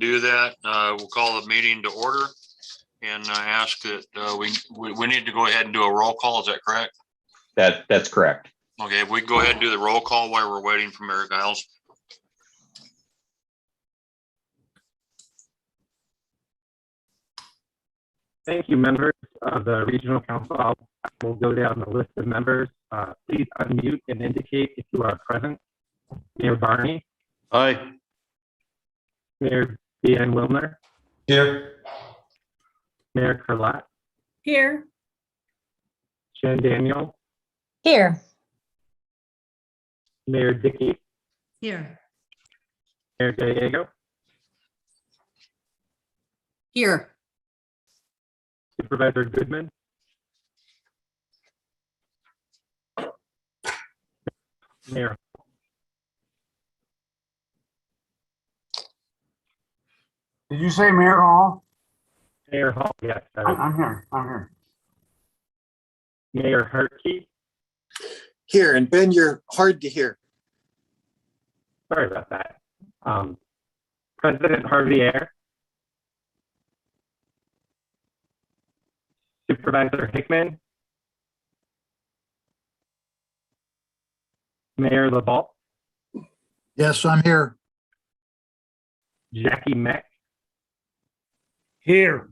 do that, we'll call the meeting to order and ask that we need to go ahead and do a roll call. Is that correct? That's correct. Okay, we can go ahead and do the roll call while we're waiting for Mayor Giles. Thank you, members of the Regional Council. We'll go down the list of members. Please unmute and indicate if you are present. Mayor Barney. Aye. Mayor Ben Wilner. Here. Mayor Curlat. Here. Jen Daniel. Here. Mayor Dickey. Here. Mayor Gallego. Here. Supervisor Goodman. Mayor. Did you say Mayor Hall? Mayor Hall, yes. I'm here. I'm here. Mayor Herkey. Here, and Ben, you're hard to hear. Sorry about that. President Harvier. Supervisor Hickman. Mayor LeBalt. Yes, I'm here. Jackie Meck. Here.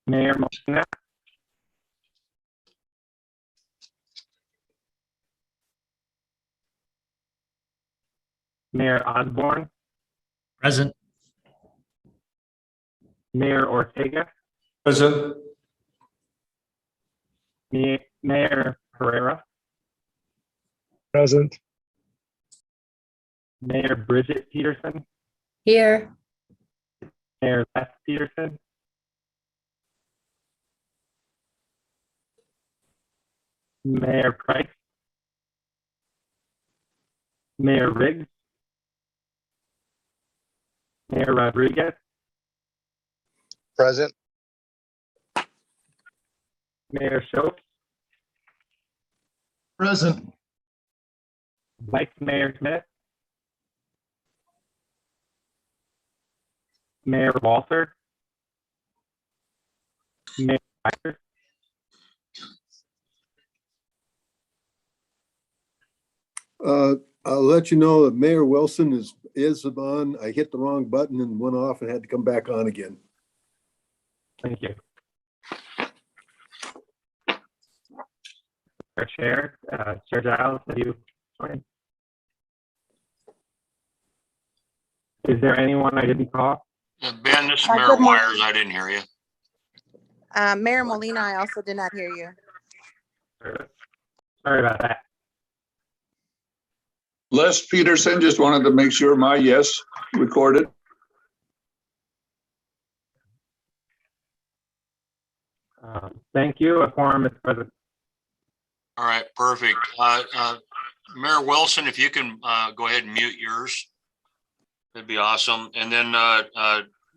Mayor Molina. Mayor Osborne. Present. Mayor Ortega. Present. Mayor Herrera. Present. Mayor Bridget Peterson. Here. Mayor Les Peterson. Mayor Price. Mayor Riggs. Mayor Rodriguez. Present. Mayor Schultz. Present. Vice Mayor Smith. Mayor Walter. Mayor Myers. I'll let you know that Mayor Wilson is on. I hit the wrong button and went off and had to come back on again. Thank you. Our Chair, Chair Giles, have you joined? Is there anyone I didn't call? Ben, this is Good Mayor morning. Myers. I didn't hear you. Mayor Molina, I also did not hear you. Sorry about that. Les Peterson, just wanted to make sure my yes recorded. Thank you. A quorum is present. All right, perfect. Mayor Wilson, if you can go ahead and mute yours, that'd be awesome. And then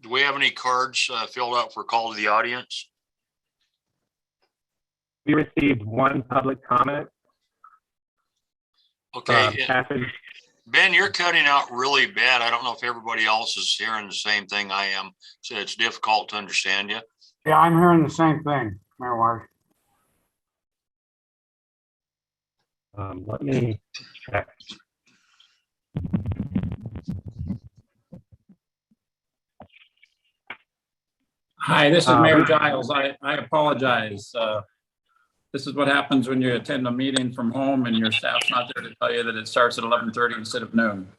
do we have any cards filled out for call to the audience? We received one public comment. Okay. Catherine. Ben, you're cutting out really bad. I don't know if everybody else is hearing the same thing I am. So it's difficult to understand you. Yeah, I'm hearing the same thing, Mayor Ward. Let me check. Hi, this is Mayor Giles. I apologize. This is what happens when you attend a meeting from home and your staff's not there to tell you that it starts at 11:30 instead of noon.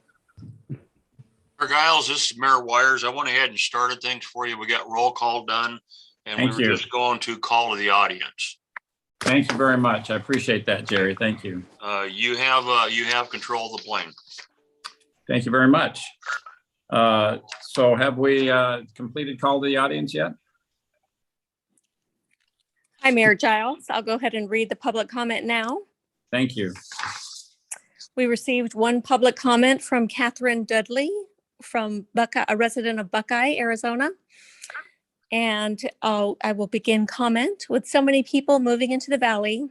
Mayor Giles, this is Mayor Wires. I went ahead and started things for you. We got roll call done and Thank we were you. just going to call to the audience. Thank you very much. I appreciate that, Jerry. Thank you. You have control of the plane. Thank you very much. So have we completed call to the audience yet? Hi, Mayor Giles. I'll go ahead and read the public comment now. Thank you. We received one public comment from Catherine Dudley from Buckeye, a resident of Buckeye, Arizona. And I will begin comment. With so many people moving into the valley,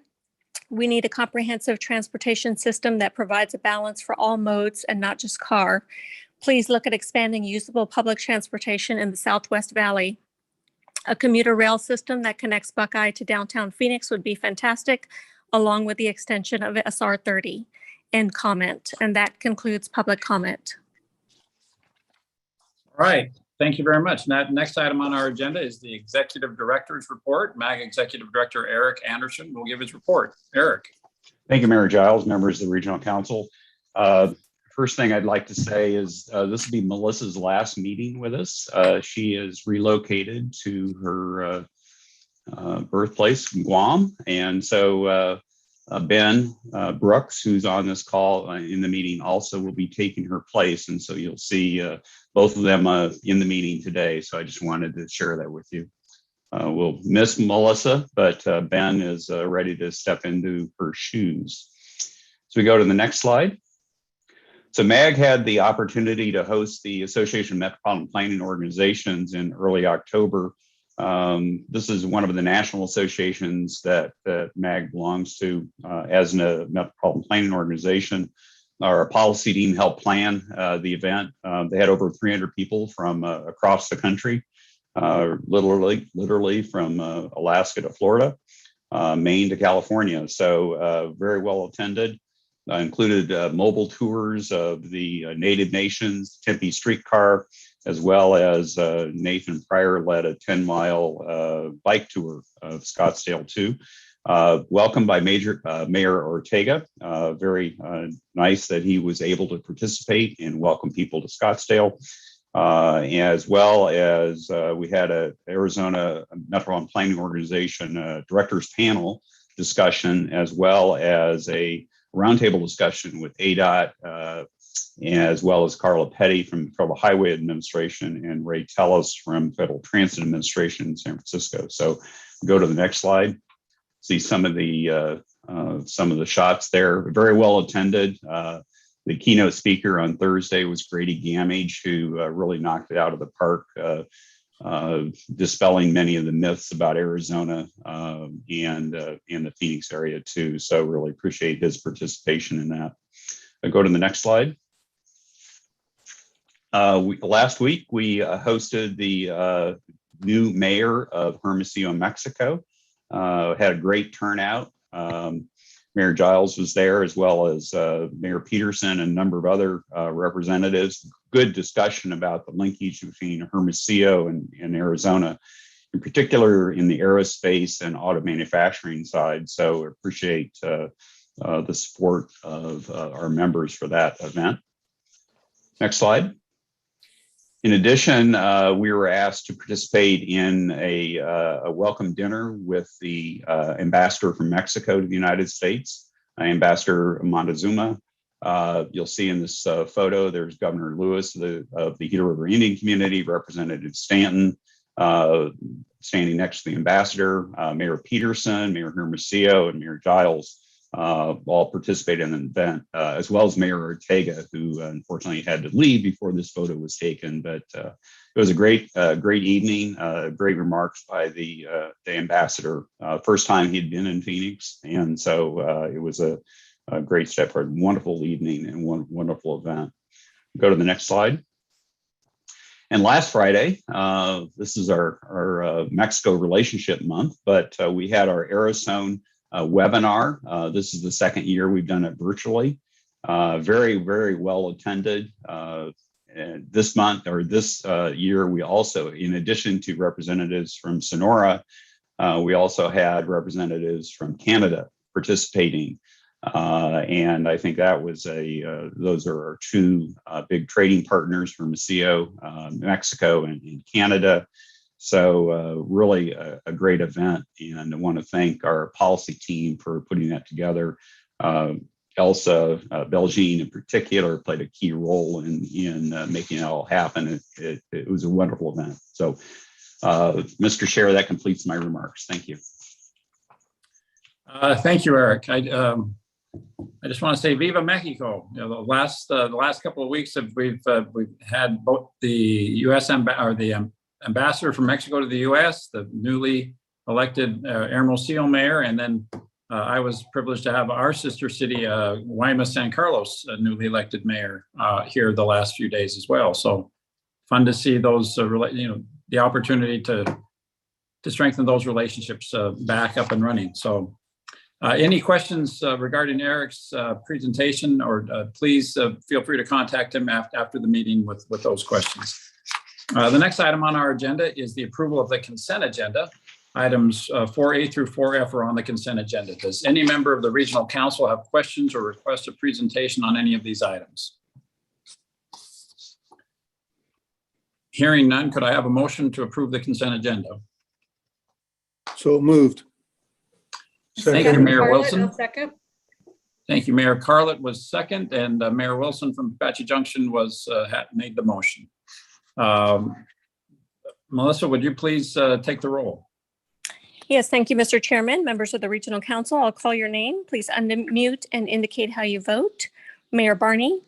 we need a comprehensive transportation system that provides a balance for all modes and not just car. Please look at expanding usable public transportation in the Southwest Valley. A commuter rail system that connects Buckeye to downtown Phoenix would be fantastic, along with the extension of SR 30. End comment. And that concludes public comment. All right, thank you very much. Now, next item on our agenda is the Executive Director's Report. MAG Executive Director Eric Anderson will give his report. Eric. Thank you, Mayor Giles, members of the Regional Council. First thing I'd like to say is this will be Melissa's last meeting with us. She is relocated to her birthplace, Guam. And so Ben Brooks, who's on this call in the meeting, also will be taking her place. And so you'll see both of them in the meeting today. So I just wanted to share that with you. We'll miss Melissa, but Ben is ready to step into her shoes. So we go to the next slide. So MAG had the opportunity to host the Association of Metropolitan Planning Organizations in early October. This is one of the national associations that MAG belongs to as a metropolitan planning organization. Our policy team helped plan the event. They had over 300 people from across the country, literally from Alaska to Florida, Maine to California. So very well attended. Included mobile tours of the Native Nations, Tempe streetcar, as well as Nathan Pryor led a 10-mile bike tour of Scottsdale too. Welcomed by Mayor Ortega. Very nice that he was able to participate and welcome people to Scottsdale. As well as we had a Arizona Metropolitan Planning Organization Directors Panel discussion, as well as a roundtable discussion with ADOT, as well as Carla Petty from the Federal Highway Administration and Ray Tellis from Federal Transit Administration in San Francisco. So go to the next slide. See some of the shots there. Very well attended. The keynote speaker on Thursday was Grady Gamage, who really knocked it out of the park, dispelling many of the myths about Arizona and the Phoenix area too. So really appreciate his participation in that. I'll go to the next slide. Last week, we hosted the new mayor of Hermosillo, Mexico. Had a great turnout. Mayor Giles was there, as well as Mayor Peterson and a number of other representatives. Good discussion about the linkage between Hermosillo and Arizona, in particular in the aerospace and auto manufacturing side. So appreciate the support of our members for that event. Next slide. In addition, we were asked to participate in a welcome dinner with the ambassador from Mexico to the United States, Ambassador Montezuma. You'll see in this photo, there's Governor Lewis of the Gila River Indian community, Representative Stanton, standing next to the ambassador, Mayor Peterson, Mayor Hermosillo, and Mayor Giles. All participated in the event, as well as Mayor Ortega, who unfortunately had to leave before this photo was taken. But it was a great evening, great remarks by the ambassador. First time he'd been in Phoenix, and so it was a great step forward. Wonderful evening and wonderful event. Go to the next slide. And last Friday, this is our Mexico Relationship Month, but we had our Arizona webinar. This is the second year we've done it virtually. Very, very well attended. This month or this year, we also, in addition to representatives from Sonora, we also had representatives from Canada participating. And I think that was those are our two big trading partners from Hermosillo, Mexico and Canada. So really a great event, and I want to thank our policy team for putting that together. Elsa Belgine in particular played a key role in making it all happen. It was a wonderful event. So Mr. Chair, that completes my remarks. Thank you. Thank you, Eric. I just want to say Viva Mexico. You know, the last couple of weeks we've had both the U.S. ambassador from Mexico to the U.S., the newly elected Hermosillo mayor, and then I was privileged to have our sister city, Guaymas San Carlos, a newly elected mayor here the last few days as well. So fun to see those, the opportunity to strengthen those relationships back up and running. So any questions regarding Eric's presentation, or please feel free to contact him after the meeting with those questions. The next item on our agenda is the approval of the consent agenda. Items 4A through 4F are on the consent agenda. Does any member of the Regional Council have questions or request a presentation on any of these items? Hearing none, could I have a motion to approve the consent agenda? So moved. Thank you, Mayor Wilson. Second. Thank you, Mayor Carlett was second, and Mayor Wilson from Apache Junction made the motion. Melissa, would you please take the roll? Yes, thank you, Mr. Chairman. Members of the Regional Council, I'll call your name. Please unmute and indicate how you vote. Mayor Barney.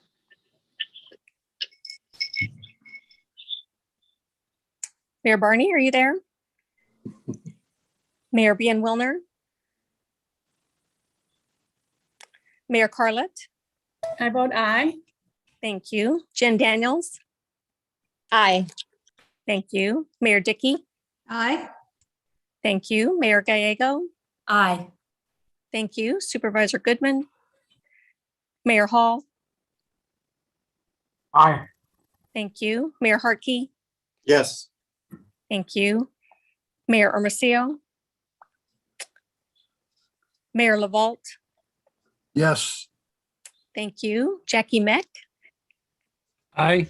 Mayor Barney, are you there? Mayor Bien Wilner. Mayor Carlett. I vote aye. Thank you. Jen Daniels. Aye. Thank you. Mayor Dickey. Aye. Thank you. Mayor Gallego. Aye. Thank you. Supervisor Goodman. Mayor Hall. Aye. Thank you. Mayor Hartke. Yes. Thank you. Mayor Hermosillo. Mayor LaVault. Yes. Thank you. Jackie Meck. Aye.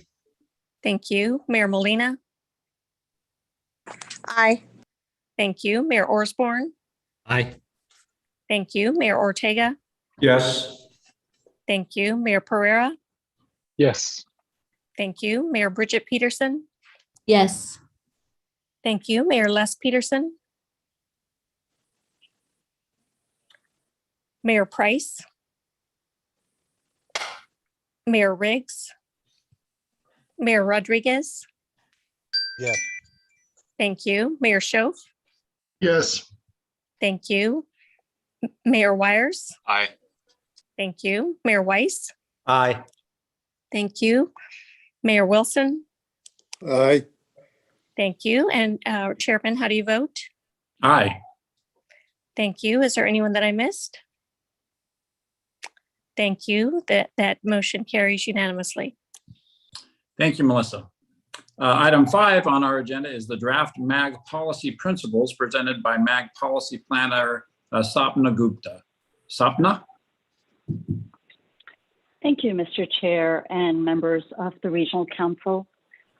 Thank you. Mayor Molina. Aye. Thank you. Mayor Osborne. Aye. Thank you. Mayor Ortega. Yes. Thank you. Mayor Pereira. Yes. Thank you. Mayor Bridget Peterson. Yes. Thank you. Mayor Les Peterson. Mayor Price. Mayor Riggs. Mayor Rodriguez. Yes. Thank you. Mayor Schoaf. Yes. Thank you. Mayor Wires. Aye. Thank you. Mayor Weiss. Aye. Thank you. Mayor Wilson. Aye. Thank you. And Chairman, how do you vote? Aye. Thank you. Is there anyone that I missed? Thank you. That motion carries unanimously. Thank you, Melissa. Item 5 on our agenda is the draft MAG policy principles presented by MAG policy planner Sapna Gupta. Sapna? Thank you, Mr. Chair and members of the Regional Council.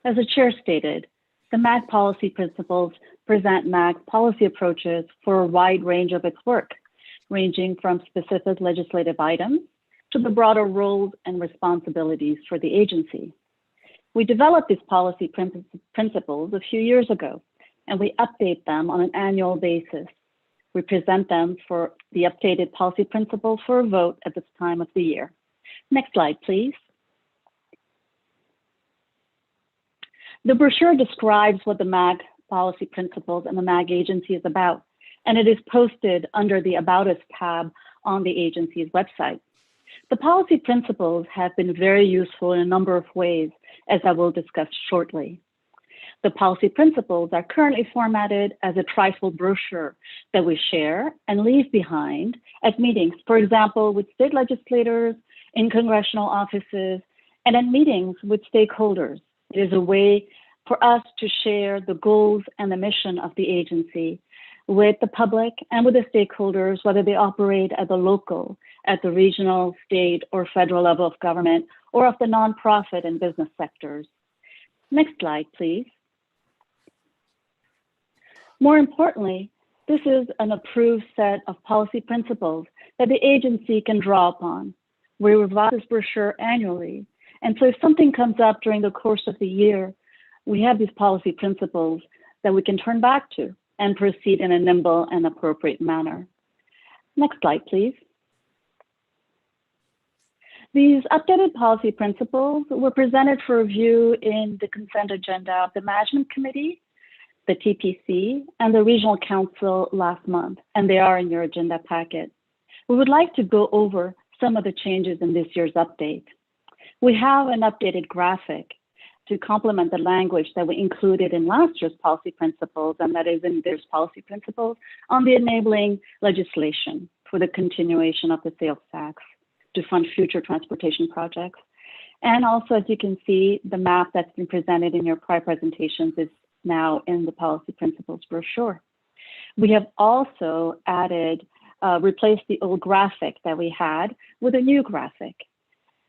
As the Chair stated, the MAG policy principles present MAG's policy approaches for a wide range of its work, ranging from specific legislative items to the broader roles and responsibilities for the agency. We developed these policy principles a few years ago, and we update them on an annual basis. We present them for the updated policy principles for a vote at this time of the year. Next slide, please. The brochure describes what the MAG policy principles and the MAG agency is about, and it is posted under the About Us tab on the agency's website. The policy principles have been very useful in a number of ways, as I will discuss shortly. The policy principles are currently formatted as a trifold brochure that we share and leave behind at meetings, for example, with state legislators, in congressional offices, and at meetings with stakeholders. It is a way for us to share the goals and the mission of the agency with the public and with the stakeholders, whether they operate at the local, at the regional, state, or federal level of government, or of the nonprofit and business sectors. Next slide, please. More importantly, this is an approved set of policy principles that the agency can draw upon. We revise this brochure annually, and so if something comes up during the course of the year, we have these policy principles that we can turn back to and proceed in a nimble and appropriate manner. Next slide, please. These updated policy principles were presented for review in the consent agenda of the Management Committee, the TPC, and the Regional Council last month, and they are in your agenda packet. We would like to go over some of the changes in this year's update. We have an updated graphic to complement the language that we included in last year's policy principles, and that is in this policy principles on the enabling legislation for the continuation of the sales tax to fund future transportation projects. And also, as you can see, the map that's been presented in your prior presentations is now in the policy principles brochure. We have also added, replaced the old graphic that we had with a new graphic.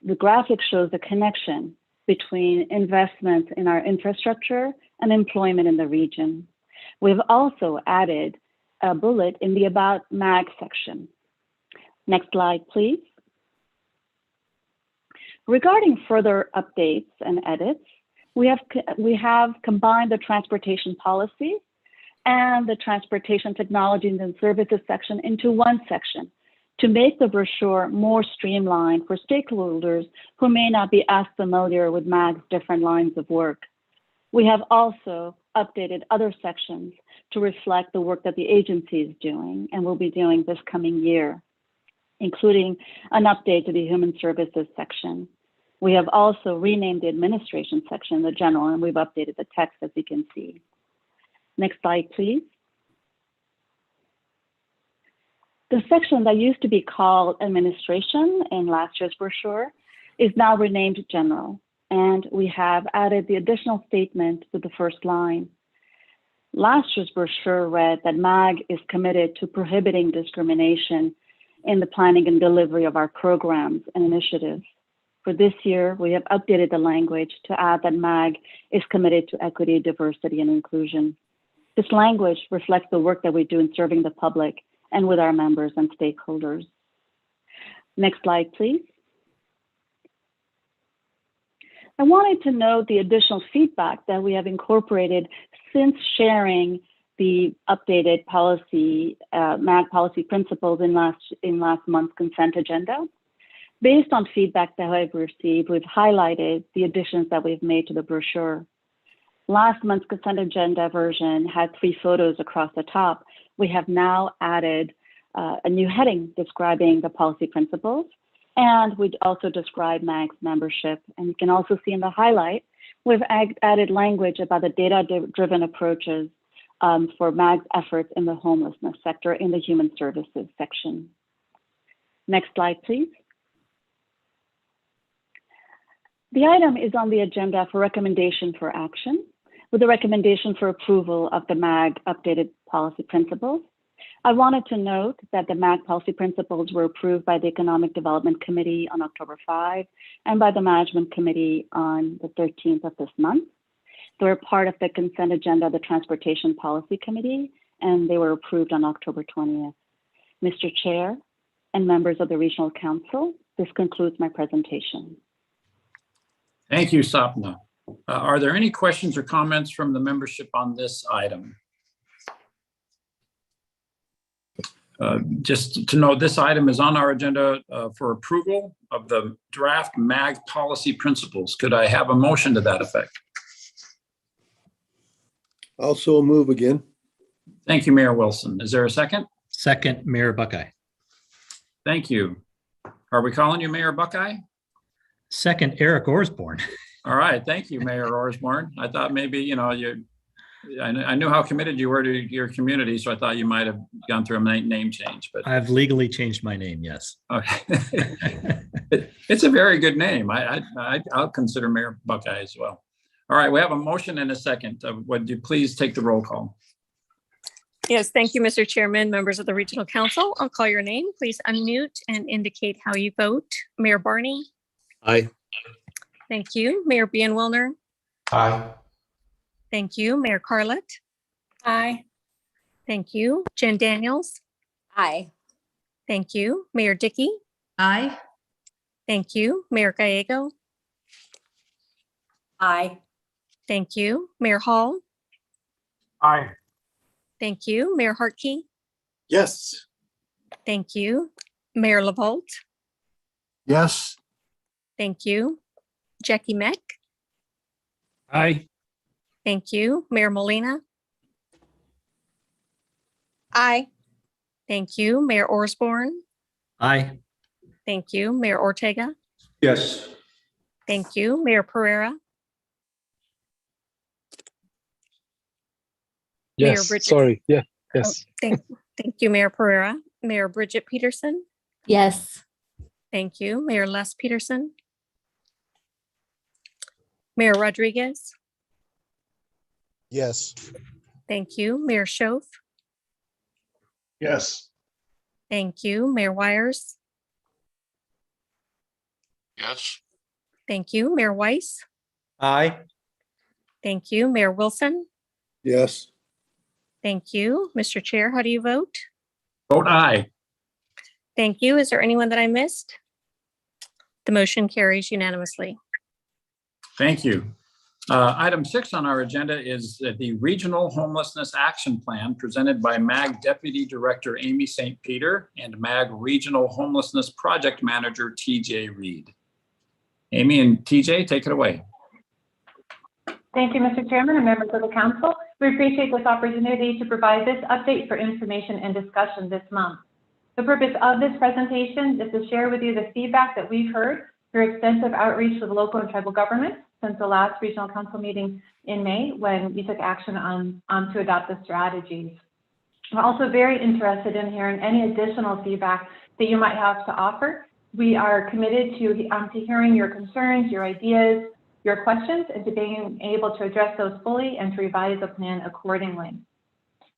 The graphic shows the connection between investments in our infrastructure and employment in the region. We've also added a bullet in the About MAG section. Next slide, please. Regarding further updates and edits, we have combined the transportation policy and the transportation technologies and services section into one section to make the brochure more streamlined for stakeholders who may not be as familiar with MAG's different lines of work. We have also updated other sections to reflect the work that the agency is doing and will be doing this coming year, including an update to the human services section. We have also renamed the administration section, the general, and we've updated the text, as you can see. Next slide, please. The section that used to be called administration in last year's brochure is now renamed general, and we have added the additional statement to the first line. Last year's brochure read that MAG is committed to prohibiting discrimination in the planning and delivery of our programs and initiatives. For this year, we have updated the language to add that MAG is committed to equity, diversity, and inclusion. This language reflects the work that we do in serving the public and with our members and stakeholders. Next slide, please. I wanted to note the additional feedback that we have incorporated since sharing the updated policy, MAG policy principles in last month's consent agenda. Based on feedback that I've received, we've highlighted the additions that we've made to the brochure. Last month's consent agenda version had 3 photos across the top. We have now added a new heading describing the policy principles, and we also describe MAG's membership. And you can also see in the highlight, we've added language about the data-driven approaches for MAG's efforts in the homelessness sector in the human services section. Next slide, please. The item is on the agenda for recommendation for action, with a recommendation for approval of the MAG updated policy principles. I wanted to note that the MAG policy principles were approved by the Economic Development Committee on October 5 and by the Management Committee on the 13th of this month. They were part of the consent agenda of the Transportation Policy Committee, and they were approved on October 20th. Mr. Chair and members of the Regional Council, this concludes my presentation. Thank you, Sapna. Are there any questions or comments from the membership on this item? Just to note, this item is on our agenda for approval of the draft MAG policy principles. Could I have a motion to that effect? Also move again. Thank you, Mayor Wilson. Is there a second? Second, Mayor Buckeye. Thank you. Are we calling you Mayor Buckeye? Second, Eric Osborne. All right. Thank you, Mayor Osborne. I thought maybe, you know, I knew how committed you were to your community, so I thought you might have gone through a name change. But I've legally changed my name, yes. Okay. It's a very good name. I'll consider Mayor Buckeye as well. All right. We have a motion and a second. Would you please take the roll call? Yes, thank you, Mr. Chairman, members of the Regional Council. I'll call your name. Please unmute and indicate how you vote. Mayor Barney? Aye. Thank you. Mayor Bienwellner? Aye. Thank you. Mayor Carlett? Aye. Thank you. Jen Daniels? Aye. Thank you. Mayor Dickey? Aye. Thank you. Mayor Gallego? Aye. Thank you. Mayor Hall? Aye. Thank you. Mayor Hartke? Yes. Thank you. Mayor LaVault? Yes. Thank you. Jackie Meck? Aye. Thank you. Mayor Molina? Aye. Thank you. Mayor Osborne? Aye. Thank you. Mayor Ortega. Yes. Thank you. Mayor Pereira. Mayor Yes, Bridget. sorry. Yeah, Oh, yes. thank you, Mayor Pereira. Mayor Bridget Peterson. Yes. Thank you. Mayor Les Peterson. Mayor Rodriguez. Yes. Thank you. Mayor Schoaf. Yes. Thank you. Mayor Wires. Yes. Thank you. Mayor Weiss. Aye. Thank you. Mayor Wilson. Yes. Thank you. Mr. Chair, how do you vote? Vote aye. Thank you. Is there anyone that I missed? The motion carries unanimously. Thank you. Item 6 on our agenda is the Regional Homelessness Action Plan presented by MAG Deputy Director Amy St. Peter and MAG Regional Homelessness Project Manager TJ Reed. Amy and TJ, take it away. Thank you, Mr. Chairman and members of the council. We appreciate this opportunity to provide this update for information and discussion this month. The purpose of this presentation is to share with you the feedback that we've heard through extensive outreach with local and tribal governments since the last regional council meeting in May when we took action on to adopt the strategies. We're also very interested in hearing any additional feedback that you might have to offer. We are committed to hearing your concerns, your ideas, your questions, and to being able to address those fully and to revise the plan accordingly.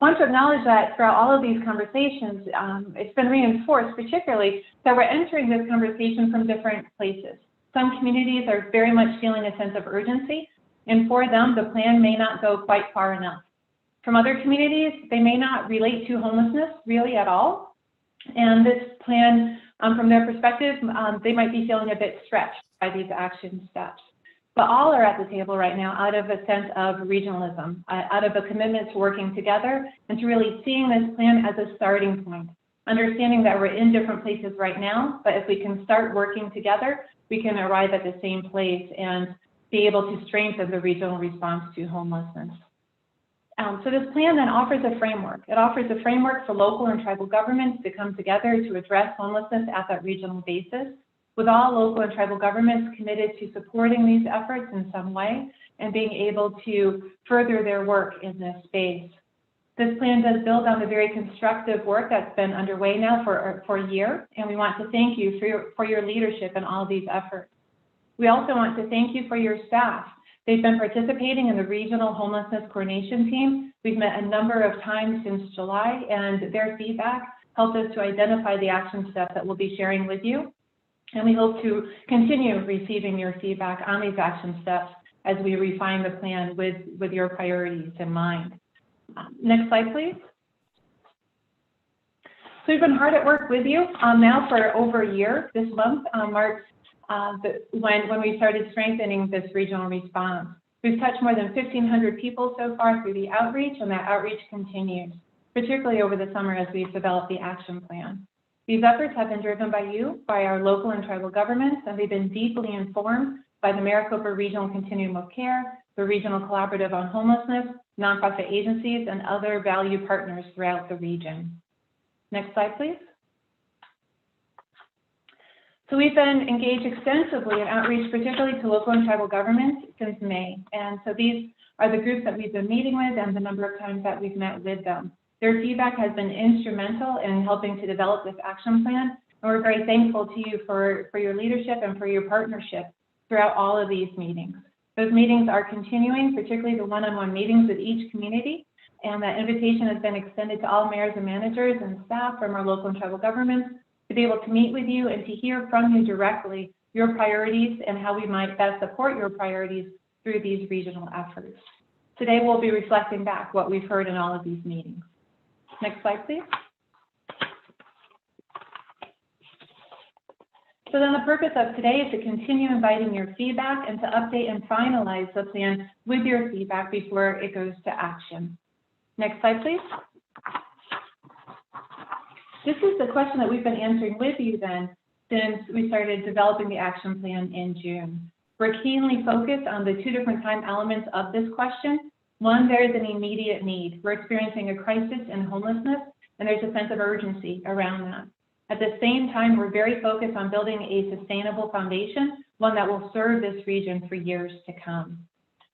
I want to acknowledge that throughout all of these conversations, it's been reinforced particularly that we're entering this conversation from different places. Some communities are very much feeling a sense of urgency, and for them, the plan may not go quite far enough. From other communities, they may not relate to homelessness really at all, and this plan, from their perspective, they might be feeling a bit stretched by these action steps. But all are at the table right now out of a sense of regionalism, out of a commitment to working together and to really seeing this plan as a starting point, understanding that we're in different places right now, but if we can start working together, we can arrive at the same place and be able to strengthen the regional response to homelessness. So this plan then offers a framework. It offers a framework for local and tribal governments to come together to address homelessness at that regional basis, with all local and tribal governments committed to supporting these efforts in some way and being able to further their work in this space. This plan does build on the very constructive work that's been underway now for a year, and we want to thank you for your leadership in all of these efforts. We also want to thank you for your staff. They've been participating in the Regional Homelessness Coordination Team. We've met a number of times since July, and their feedback helped us to identify the action steps that we'll be sharing with you. And we hope to continue receiving your feedback on these action steps as we refine the plan with your priorities in mind. Next slide, please. So we've been hard at work with you now for over a year. This month marks when we started strengthening this regional response. We've touched more than 1,500 people so far through the outreach, and that outreach continues, particularly over the summer as we've developed the action plan. These efforts have been driven by you, by our local and tribal governments, and they've been deeply informed by the Maricopa Regional Continuum of Care, the Regional Collaborative on Homelessness, nonprofit agencies, and other value partners throughout the region. Next slide, please. So we've been engaged extensively in outreach, particularly to local and tribal governments since May. And so these are the groups that we've been meeting with and the number of times that we've met with them. Their feedback has been instrumental in helping to develop this action plan, and we're very thankful to you for your leadership and for your partnership throughout all of these meetings. Those meetings are continuing, particularly the one-on-one meetings with each community, and that invitation has been extended to all mayors and managers and staff from our local and tribal governments to be able to meet with you and to hear from you directly your priorities and how we might best support your priorities through these regional efforts. Today, we'll be reflecting back what we've heard in all of these meetings. Next slide, please. So then the purpose of today is to continue inviting your feedback and to update and finalize the plan with your feedback before it goes to action. Next slide, please. This is the question that we've been answering with you then since we started developing the action plan in June. We're keenly focused on the two different time elements of this question. One, there is an immediate need. We're experiencing a crisis in homelessness, and there's a sense of urgency around that. At the same time, we're very focused on building a sustainable foundation, one that will serve this region for years to come.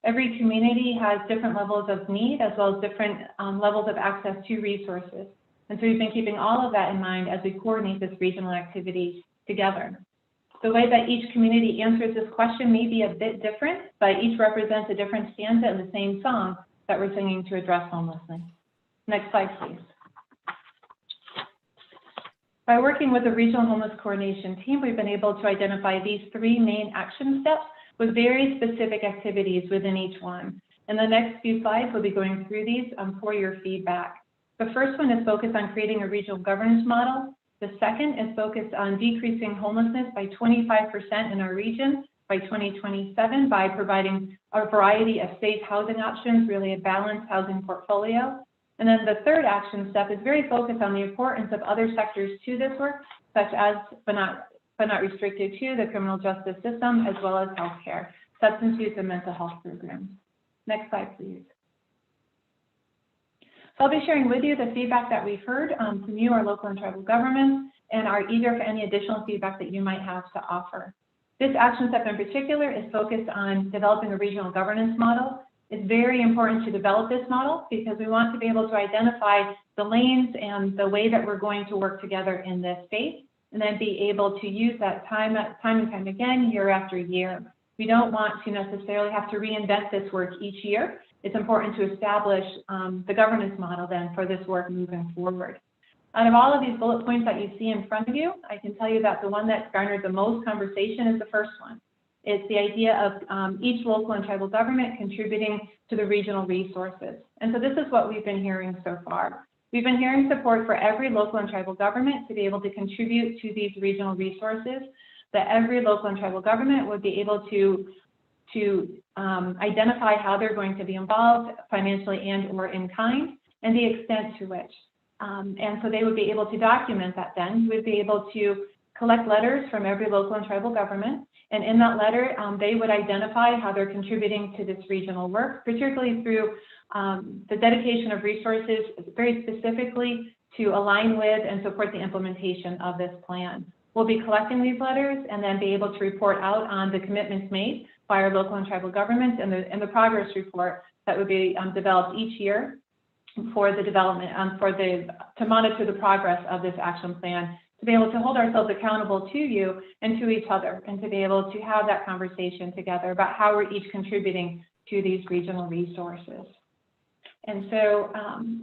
Every community has different levels of need as well as different levels of access to resources. And so we've been keeping all of that in mind as we coordinate this regional activity together. The way that each community answers this question may be a bit different, but each represents a different stanza in the same song that we're singing to address homelessness. Next slide, please. By working with the Regional Homeless Coordination Team, we've been able to identify these 3 main action steps with very specific activities within each one. In the next few slides, we'll be going through these for your feedback. The first one is focused on creating a regional governance model. The second is focused on decreasing homelessness by 25% in our region by 2027 by providing a variety of safe housing options, really a balanced housing portfolio. And then the third action step is very focused on the importance of other sectors to this work, such as, but not restricted to, the criminal justice system, as well as healthcare, substance use and mental health programs. Next slide, please. So I'll be sharing with you the feedback that we've heard from you, our local and tribal governments, and are eager for any additional feedback that you might have to offer. This action step in particular is focused on developing a regional governance model. It's very important to develop this model because we want to be able to identify the lanes and the way that we're going to work together in this space, and then be able to use that time and time again, year after year. We don't want to necessarily have to reinvent this work each year. It's important to establish the governance model then for this work moving forward. Out of all of these bullet points that you see in front of you, I can tell you that the one that's garnered the most conversation is the first one. It's the idea of each local and tribal government contributing to the regional resources. And so this is what we've been hearing so far. We've been hearing support for every local and tribal government to be able to contribute to these regional resources, that every local and tribal government would be able to identify how they're going to be involved financially and or in kind, and the extent to which. And so they would be able to document that then. We'd be able to collect letters from every local and tribal government. And in that letter, they would identify how they're contributing to this regional work, particularly through the dedication of resources very specifically to align with and support the implementation of this plan. We'll be collecting these letters and then be able to report out on the commitments made by our local and tribal governments and the progress report that would be developed each year for the development, to monitor the progress of this action plan, to be able to hold ourselves accountable to you and to each other, and to be able to have that conversation together about how we're each contributing to these regional resources. And so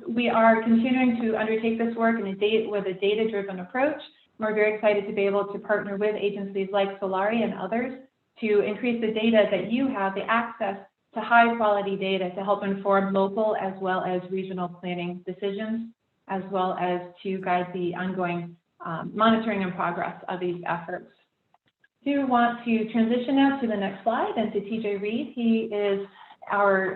we are continuing to undertake this work with a data-driven approach. We're very excited to be able to partner with agencies like Solari and others to increase the data that you have, the access to high quality data to help inform local as well as regional planning decisions, as well as to guide the ongoing monitoring and progress of these efforts. I do want to transition now to the next slide and to TJ Reed. He is our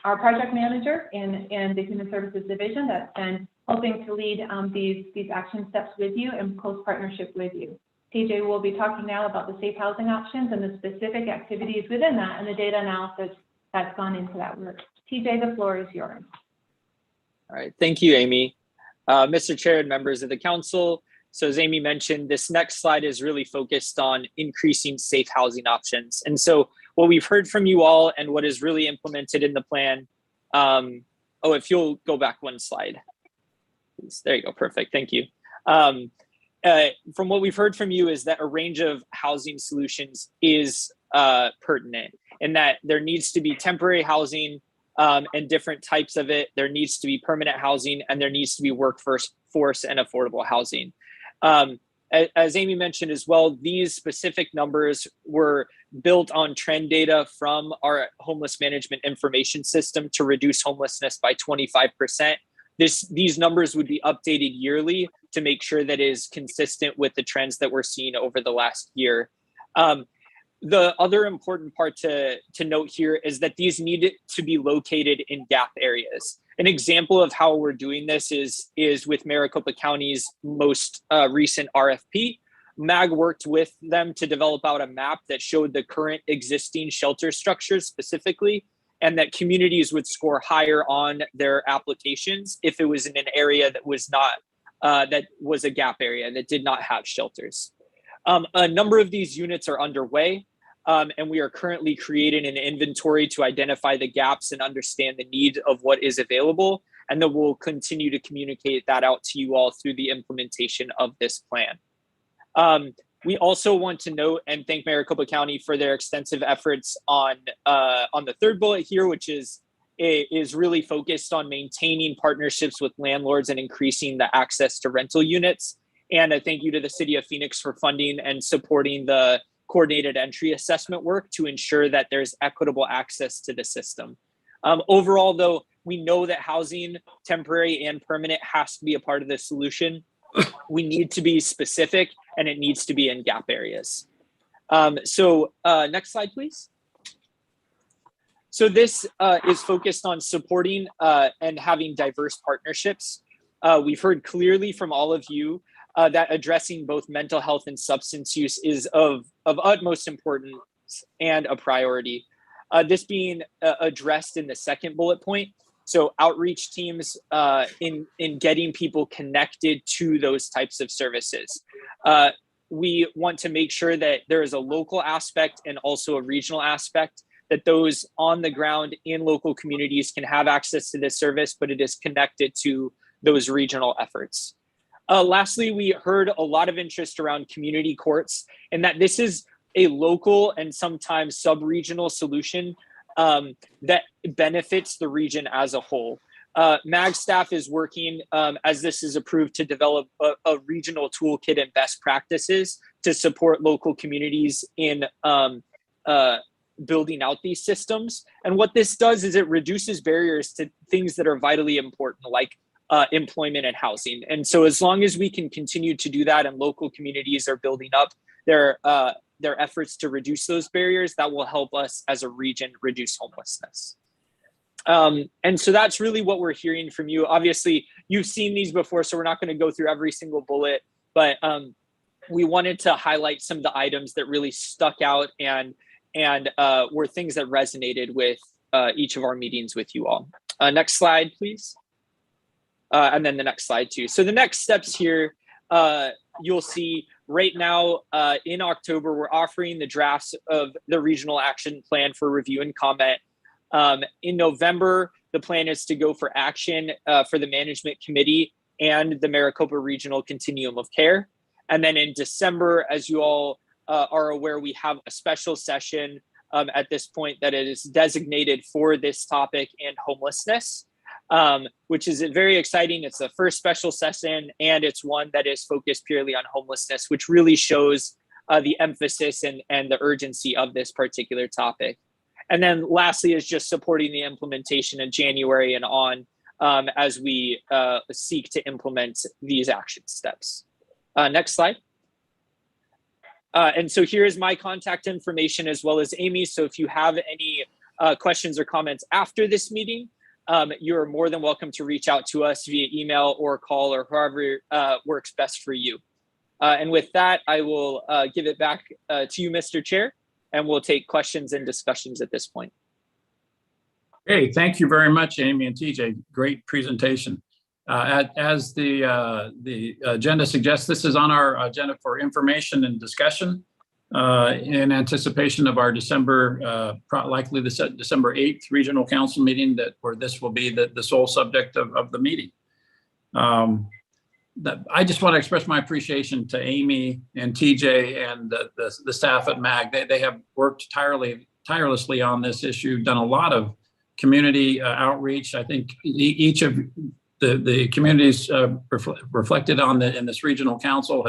project manager in the Human Services Division that's been helping to lead these action steps with you in close partnership with you. TJ will be talking now about the safe housing options and the specific activities within that and the data analysis that's gone into that work. TJ, the floor is yours. All right, thank you, Amy. Mr. Chair and members of the council. So as Amy mentioned, this next slide is really focused on increasing safe housing options. And so what we've heard from you all and what is really implemented in the plan, if you'll go back one slide. There you go, perfect, thank you. From what we've heard from you is that a range of housing solutions is pertinent, and that there needs to be temporary housing and different types of it. There needs to be permanent housing, and there needs to be workforce and affordable housing. As Amy mentioned as well, these specific numbers were built on trend data from our homeless management information system to reduce homelessness by 25%. These numbers would be updated yearly to make sure that it is consistent with the trends that we're seeing over the last year. The other important part to note here is that these need to be located in gap areas. An example of how we're doing this is with Maricopa County's most recent RFP. MAG worked with them to develop out a map that showed the current existing shelter structures specifically, and that communities would score higher on their applications if it was in an area that was not that was a gap area that did not have shelters. A number of these units are underway, and we are currently creating an inventory to identify the gaps and understand the need of what is available. And then we'll continue to communicate that out to you all through the implementation of this plan. We also want to note and thank Maricopa County for their extensive efforts on the third bullet here, which is really focused on maintaining partnerships with landlords and increasing the access to rental units. And a thank you to the City of Phoenix for funding and supporting the coordinated entry assessment work to ensure that there's equitable access to the system. Overall, though, we know that housing, temporary and permanent, has to be a part of the solution. We need to be specific, and it needs to be in gap areas. Next slide, please. So this is focused on supporting and having diverse partnerships. We've heard clearly from all of you that addressing both mental health and substance use is of utmost importance and a priority. This being addressed in the second bullet point. So outreach teams in getting people connected to those types of services. We want to make sure that there is a local aspect and also a regional aspect, that those on the ground in local communities can have access to this service, but it is connected to those regional efforts. Lastly, we heard a lot of interest around community courts, and that this is a local and sometimes sub-regional solution that benefits the region as a whole. MAG staff is working, as this is approved, to develop a regional toolkit and best practices to support local communities in building out these systems. And what this does is it reduces barriers to things that are vitally important, like employment and housing. And so as long as we can continue to do that and local communities are building up their efforts to reduce those barriers, that will help us as a region reduce homelessness. And so that's really what we're hearing from you. Obviously, you've seen these before, so we're not going to go through every single bullet, but we wanted to highlight some of the items that really stuck out and were things that resonated with each of our meetings with you all. Next slide, please. And then the next slide too. So the next steps here, you'll see right now in October, we're offering the drafts of the regional action plan for review and comment. In November, the plan is to go for action for the management committee and the Maricopa Regional Continuum of Care. And then in December, as you all are aware, we have a special session at this point that is designated for this topic and homelessness, which is very exciting. It's the first special session, and it's one that is focused purely on homelessness, which really shows the emphasis and the urgency of this particular topic. And then lastly is just supporting the implementation in January and on as we seek to implement these action steps. Next slide. And so here is my contact information as well as Amy. So if you have any questions or comments after this meeting, you're more than welcome to reach out to us via email or call or however works best for you. And with that, I will give it back to you, Mr. Chair, and we'll take questions and discussions at this point. Hey, thank you very much, Amy and TJ. Great presentation. As the agenda suggests, this is on our agenda for information and discussion in anticipation of our December, likely the December 8th regional council meeting where this will be the sole subject of the meeting. I just want to express my appreciation to Amy and TJ and the staff at MAG. They have worked tirelessly on this issue, done a lot of community outreach. I think each of the communities reflected on in this regional council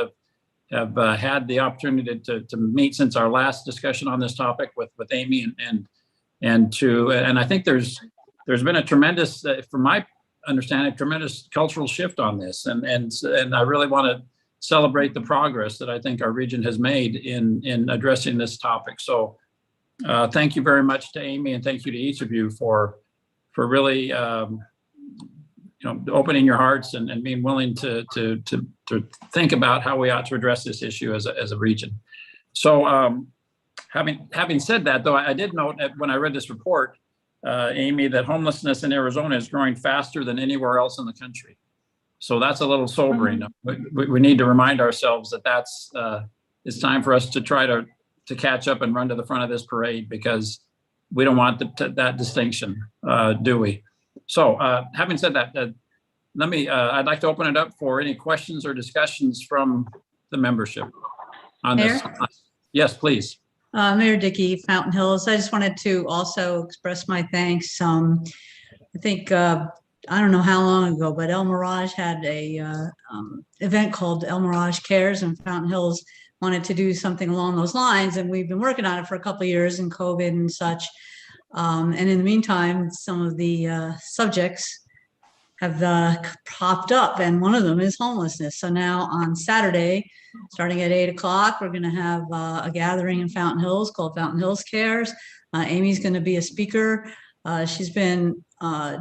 have had the opportunity to meet since our last discussion on this topic with Amy and I think there's been a tremendous, from my understanding, tremendous cultural shift on this, and I really want to celebrate the progress that I think our region has made in addressing this topic. So thank you very much to Amy, and thank you to each of you for really opening your hearts and being willing to think about how we ought to address this issue as a region. So having said that, though, I did note that when I read this report, Amy, that homelessness in Arizona is growing faster than anywhere else in the country. So that's a little sobering. We need to remind ourselves that it's time for us to try to catch up and run to the front of this parade, because we don't want that distinction, do we? So having said that, I'd like to open it up for any questions or discussions from the membership on this. Mayor? Yes, please. Mayor Dickey, Fountain Hills. I just wanted to also express my thanks. I think, I don't know how long ago, but El Mirage had a event called El Mirage Cares, and Fountain Hills wanted to do something along those lines. And we've been working on it for a couple of years in COVID and such. And in the meantime, some of the subjects have popped up, and one of them is homelessness. So now on Saturday, starting at 8 o'clock, we're going to have a gathering in Fountain Hills called Fountain Hills Cares. Amy's going to be a speaker. She's been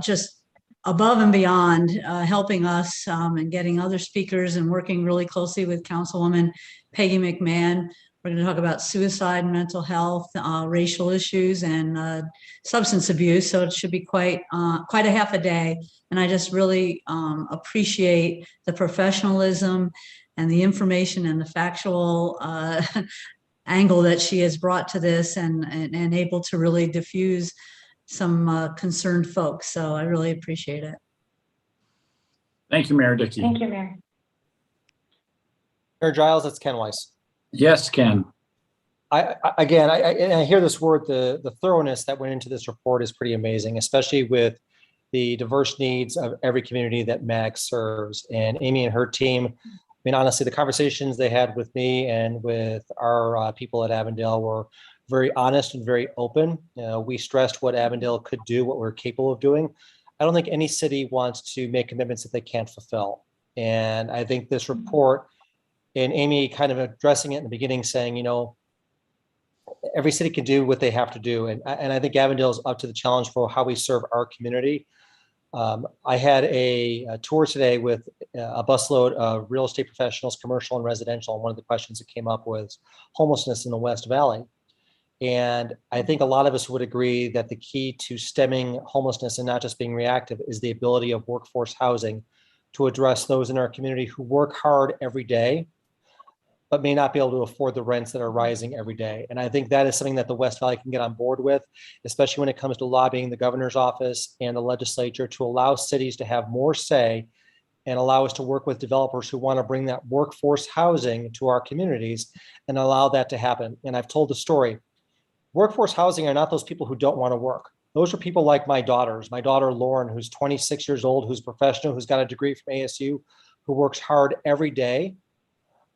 just above and beyond helping us and getting other speakers, and working really closely with Councilwoman Peggy McMahon. We're going to talk about suicide, mental health, racial issues, and substance abuse. So it should be quite a half a day. And I just really appreciate the professionalism and the information and the factual angle that she has brought to this, and able to really diffuse some concerned folks. So I really appreciate it. Thank you, Mayor Dickey. Thank you, Mayor. Mayor Giles, it's Ken Weiss. Yes, Ken. I hear this word, the thoroughness that went into this report is pretty amazing, especially with the diverse needs of every community that MAG serves. And Amy and her team, I mean, honestly, the conversations they had with me and with our people at Avondale were very honest and very open. We stressed what Avondale could do, what we're capable of doing. I don't think any city wants to make commitments that they can't fulfill. And I think this report, and Amy kind of addressing it in the beginning, saying, every city can do what they have to do. And I think Avondale is up to the challenge for how we serve our community. I had a tour today with a busload of real estate professionals, commercial and residential. And one of the questions that came up was homelessness in the West Valley. And I think a lot of us would agree that the key to stemming homelessness and not just being reactive is the ability of workforce housing to address those in our community who work hard every day, but may not be able to afford the rents that are rising every day. And I think that is something that the West Valley can get on board with, especially when it comes to lobbying the governor's office and the legislature to allow cities to have more say and allow us to work with developers who want to bring that workforce housing to our communities and allow that to happen. And I've told the story. Workforce housing are not those people who don't want to work. Those are people like my daughters. My daughter, Lauren, who's 26 years old, who's professional, who's got a degree from ASU, who works hard every day,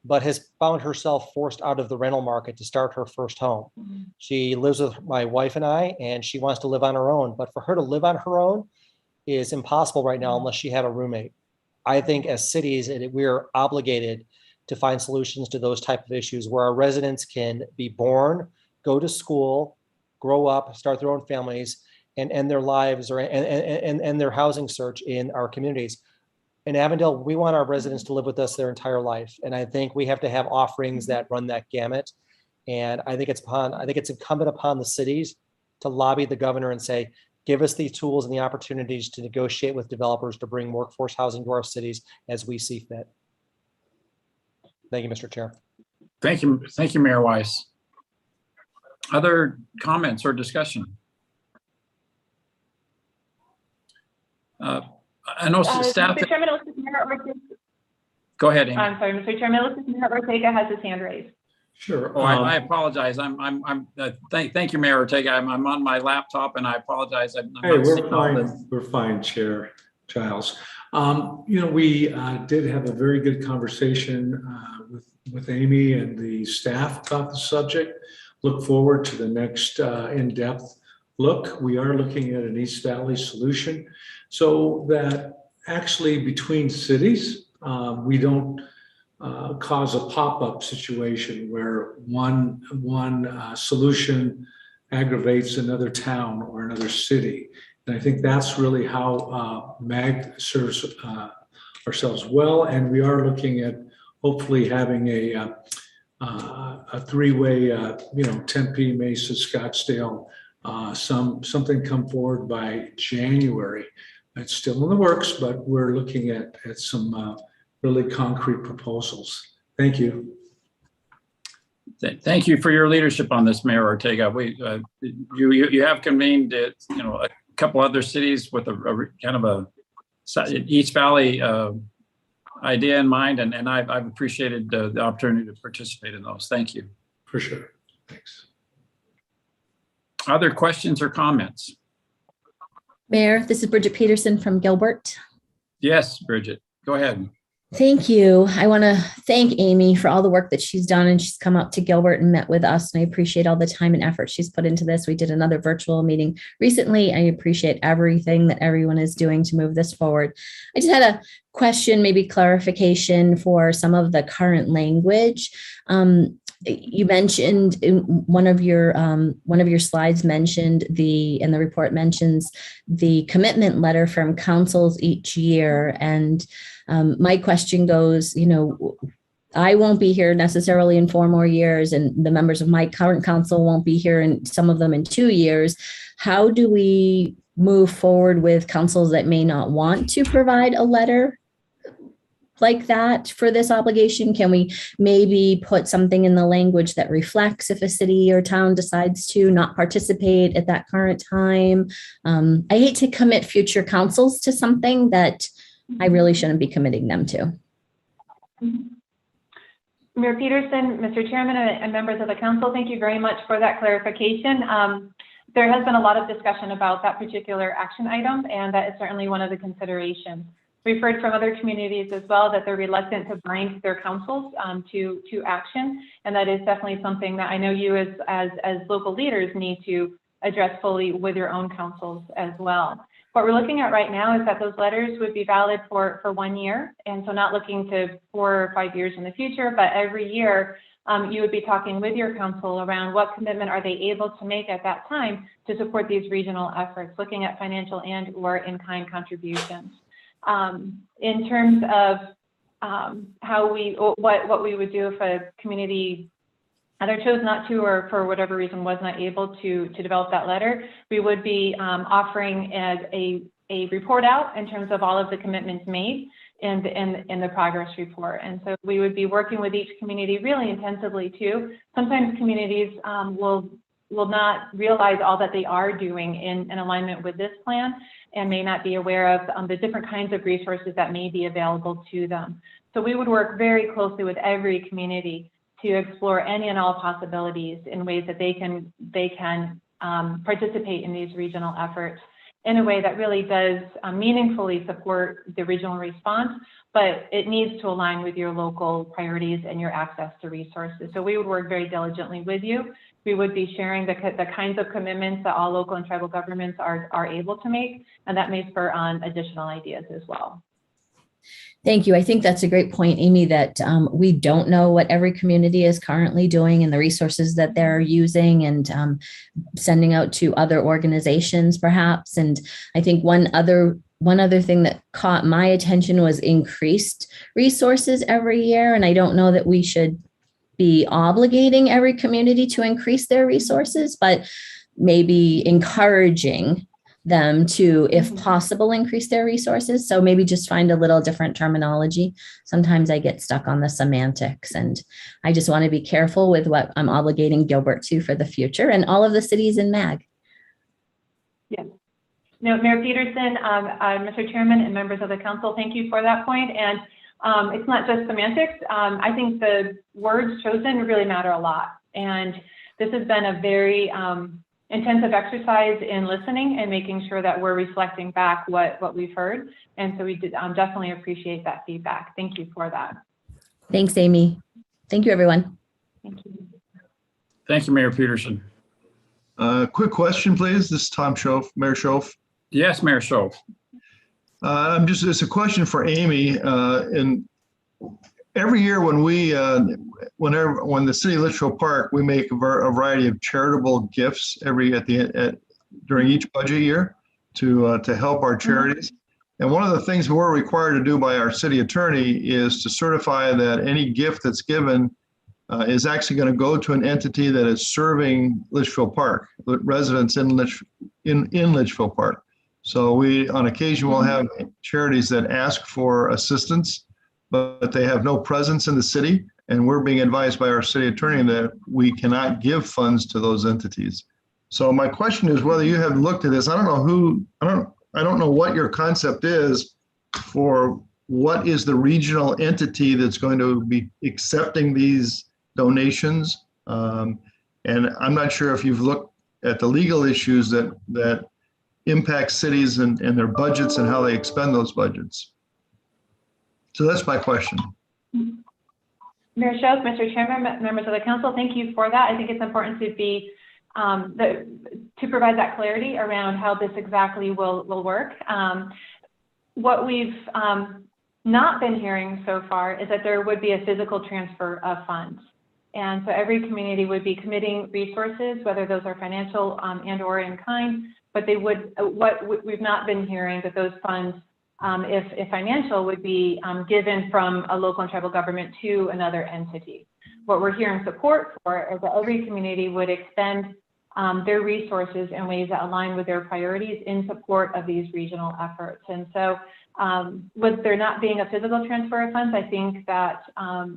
but has found herself forced out of the rental market to start her first home. She lives with my wife and I, and she wants to live on her own. But for her to live on her own is impossible right now unless she had a roommate. I think as cities, we are obligated to find solutions to those type of issues where our residents can be born, go to school, grow up, start their own families, and end their lives or and their housing search in our communities. In Avondale, we want our residents to live with us their entire life. And I think we have to have offerings that run that gamut. And I think it's incumbent upon the cities to lobby the governor and say, give us the tools and the opportunities to negotiate with developers to bring workforce housing to our cities as we see fit. Thank you, Mr. Chair. Thank you. Thank you, Mayor Weiss. Other comments or discussion? I know staff. Mr. Chairman, Mayor Ortega. Go ahead, Amy. I'm sorry, Mr. Chairman, Mayor Ortega has his hand raised. Sure. Oh, I apologize. Thank you, Mayor Ortega. I'm on my laptop, and I apologize. Hey, we're fine. We're fine, Chair Giles. We did have a very good conversation with Amy and the staff about the subject. Look forward to the next in-depth look. We are looking at an East Valley solution so that actually between cities, we don't cause a pop-up situation where one solution aggravates another town or another city. And I think that's really how MAG serves ourselves well. And we are looking at hopefully having a three-way, Tempe, Mesa, Scottsdale, something come forward by January. It's still in the works, but we're looking at some really concrete proposals. Thank you. Thank you for your leadership on this, Mayor Ortega. You have convened a couple other cities with a kind of a East Valley idea in mind, and I've appreciated the opportunity to participate in those. Thank you. For sure. Thanks. Other questions or comments? Mayor, this is Bridget Peterson from Gilbert. Yes, Bridget, go ahead. Thank you. I want to thank Amy for all the work that she's done, and she's come up to Gilbert and met with us. And I appreciate all the time and effort she's put into this. We did another virtual meeting recently. I appreciate everything that everyone is doing to move this forward. I just had a question, maybe clarification for some of the current language. You mentioned in one of your slides mentioned and the report mentions the commitment letter from councils each year. And my question goes, I won't be here necessarily in 4 more years, and the members of my current council won't be here, and some of them in 2 years. How do we move forward with councils that may not want to provide a letter like that for this obligation? Can we maybe put something in the language that reflects if a city or town decides to not participate at that current time? I hate to commit future councils to something that I really shouldn't be committing them to. Mayor Peterson, Mr. Chairman, and members of the council, thank you very much for that clarification. There has been a lot of discussion about that particular action item, and that is certainly one of the considerations. We've heard from other communities as well that they're reluctant to bind their councils to action, and that is definitely something that I know you as local leaders need to address fully with your own councils as well. What we're looking at right now is that those letters would be valid for 1 year, and so not looking to 4 or 5 years in the future, but every year you would be talking with your council around what commitment are they able to make at that time to support these regional efforts, looking at financial and or in-kind contributions. In terms of what we would do if a community either chose not to or for whatever reason was not able to develop that letter, we would be offering as a report out in terms of all of the commitments made in the progress report. And so we would be working with each community really intensively too. Sometimes communities will not realize all that they are doing in alignment with this plan and may not be aware of the different kinds of resources that may be available to them. So we would work very closely with every community to explore any and all possibilities in ways that they can participate in these regional efforts in a way that really does meaningfully support the regional response, but it needs to align with your local priorities and your access to resources. So we would work very diligently with you. We would be sharing the kinds of commitments that all local and tribal governments are able to make, and that may spur on additional ideas as well. Thank you. I think that's a great point, Amy, that we don't know what every community is currently doing and the resources that they're using and sending out to other organizations, perhaps. And I think one other thing that caught my attention was increased resources every year. And I don't know that we should be obligating every community to increase their resources, but maybe encouraging them to, if possible, increase their resources. So maybe just find a little different terminology. Sometimes I get stuck on the semantics, and I just want to be careful with what I'm obligating Gilbert to for the future and all of the cities in MAG. Yeah. No, Mayor Peterson, Mr. Chairman, and members of the council, thank you for that point. And it's not just semantics. I think the words chosen really matter a lot. And this has been a very intensive exercise in listening and making sure that we're reflecting back what we've heard. And so we did definitely appreciate that feedback. Thank you for that. Thanks, Amy. Thank you, everyone. Thank you. Thank you, Mayor Peterson. Quick question, please. This is Tom Schoaf, Mayor Schoaf. Yes, Mayor Schoaf. It's a question for Amy. And every year when when the city of Litchfield Park, we make a variety of charitable gifts during each budget year to help our charities. And one of the things we're required to do by our city attorney is to certify that any gift that's given is actually going to go to an entity that is serving Litchfield Park, residents in Litchfield Park. So we, on occasion, will have charities that ask for assistance, but they have no presence in the city. And we're being advised by our city attorney that we cannot give funds to those entities. So my question is whether you have looked at this. I don't know what your concept is for what is the regional entity that's going to be accepting these donations. And I'm not sure if you've looked at the legal issues that impact cities and their budgets and how they expend those budgets. So that's my question. Mayor Shoaf, Mr. Chairman, members of the council, thank you for that. I think it's important to be to provide that clarity around how this exactly will work. What we've not been hearing so far is that there would be a physical transfer of funds. And so every community would be committing resources, whether those are financial and or in kind, but they would, what we've not been hearing that those funds, if financial, would be given from a local and tribal government to another entity. What we're hearing support for is that every community would expend their resources in ways that align with their priorities in support of these regional efforts. And so with there not being a physical transfer of funds, I think that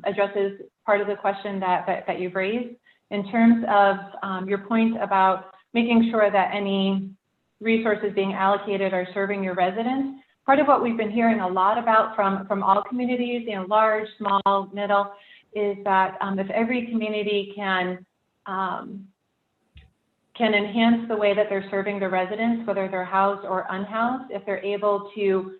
addresses part of the question that you've raised. In terms of your point about making sure that any resources being allocated are serving your residents, part of what we've been hearing a lot about from all communities, large, small, middle, is that if every community can enhance the way that they're serving the residents, whether they're housed or unhoused, if they're able to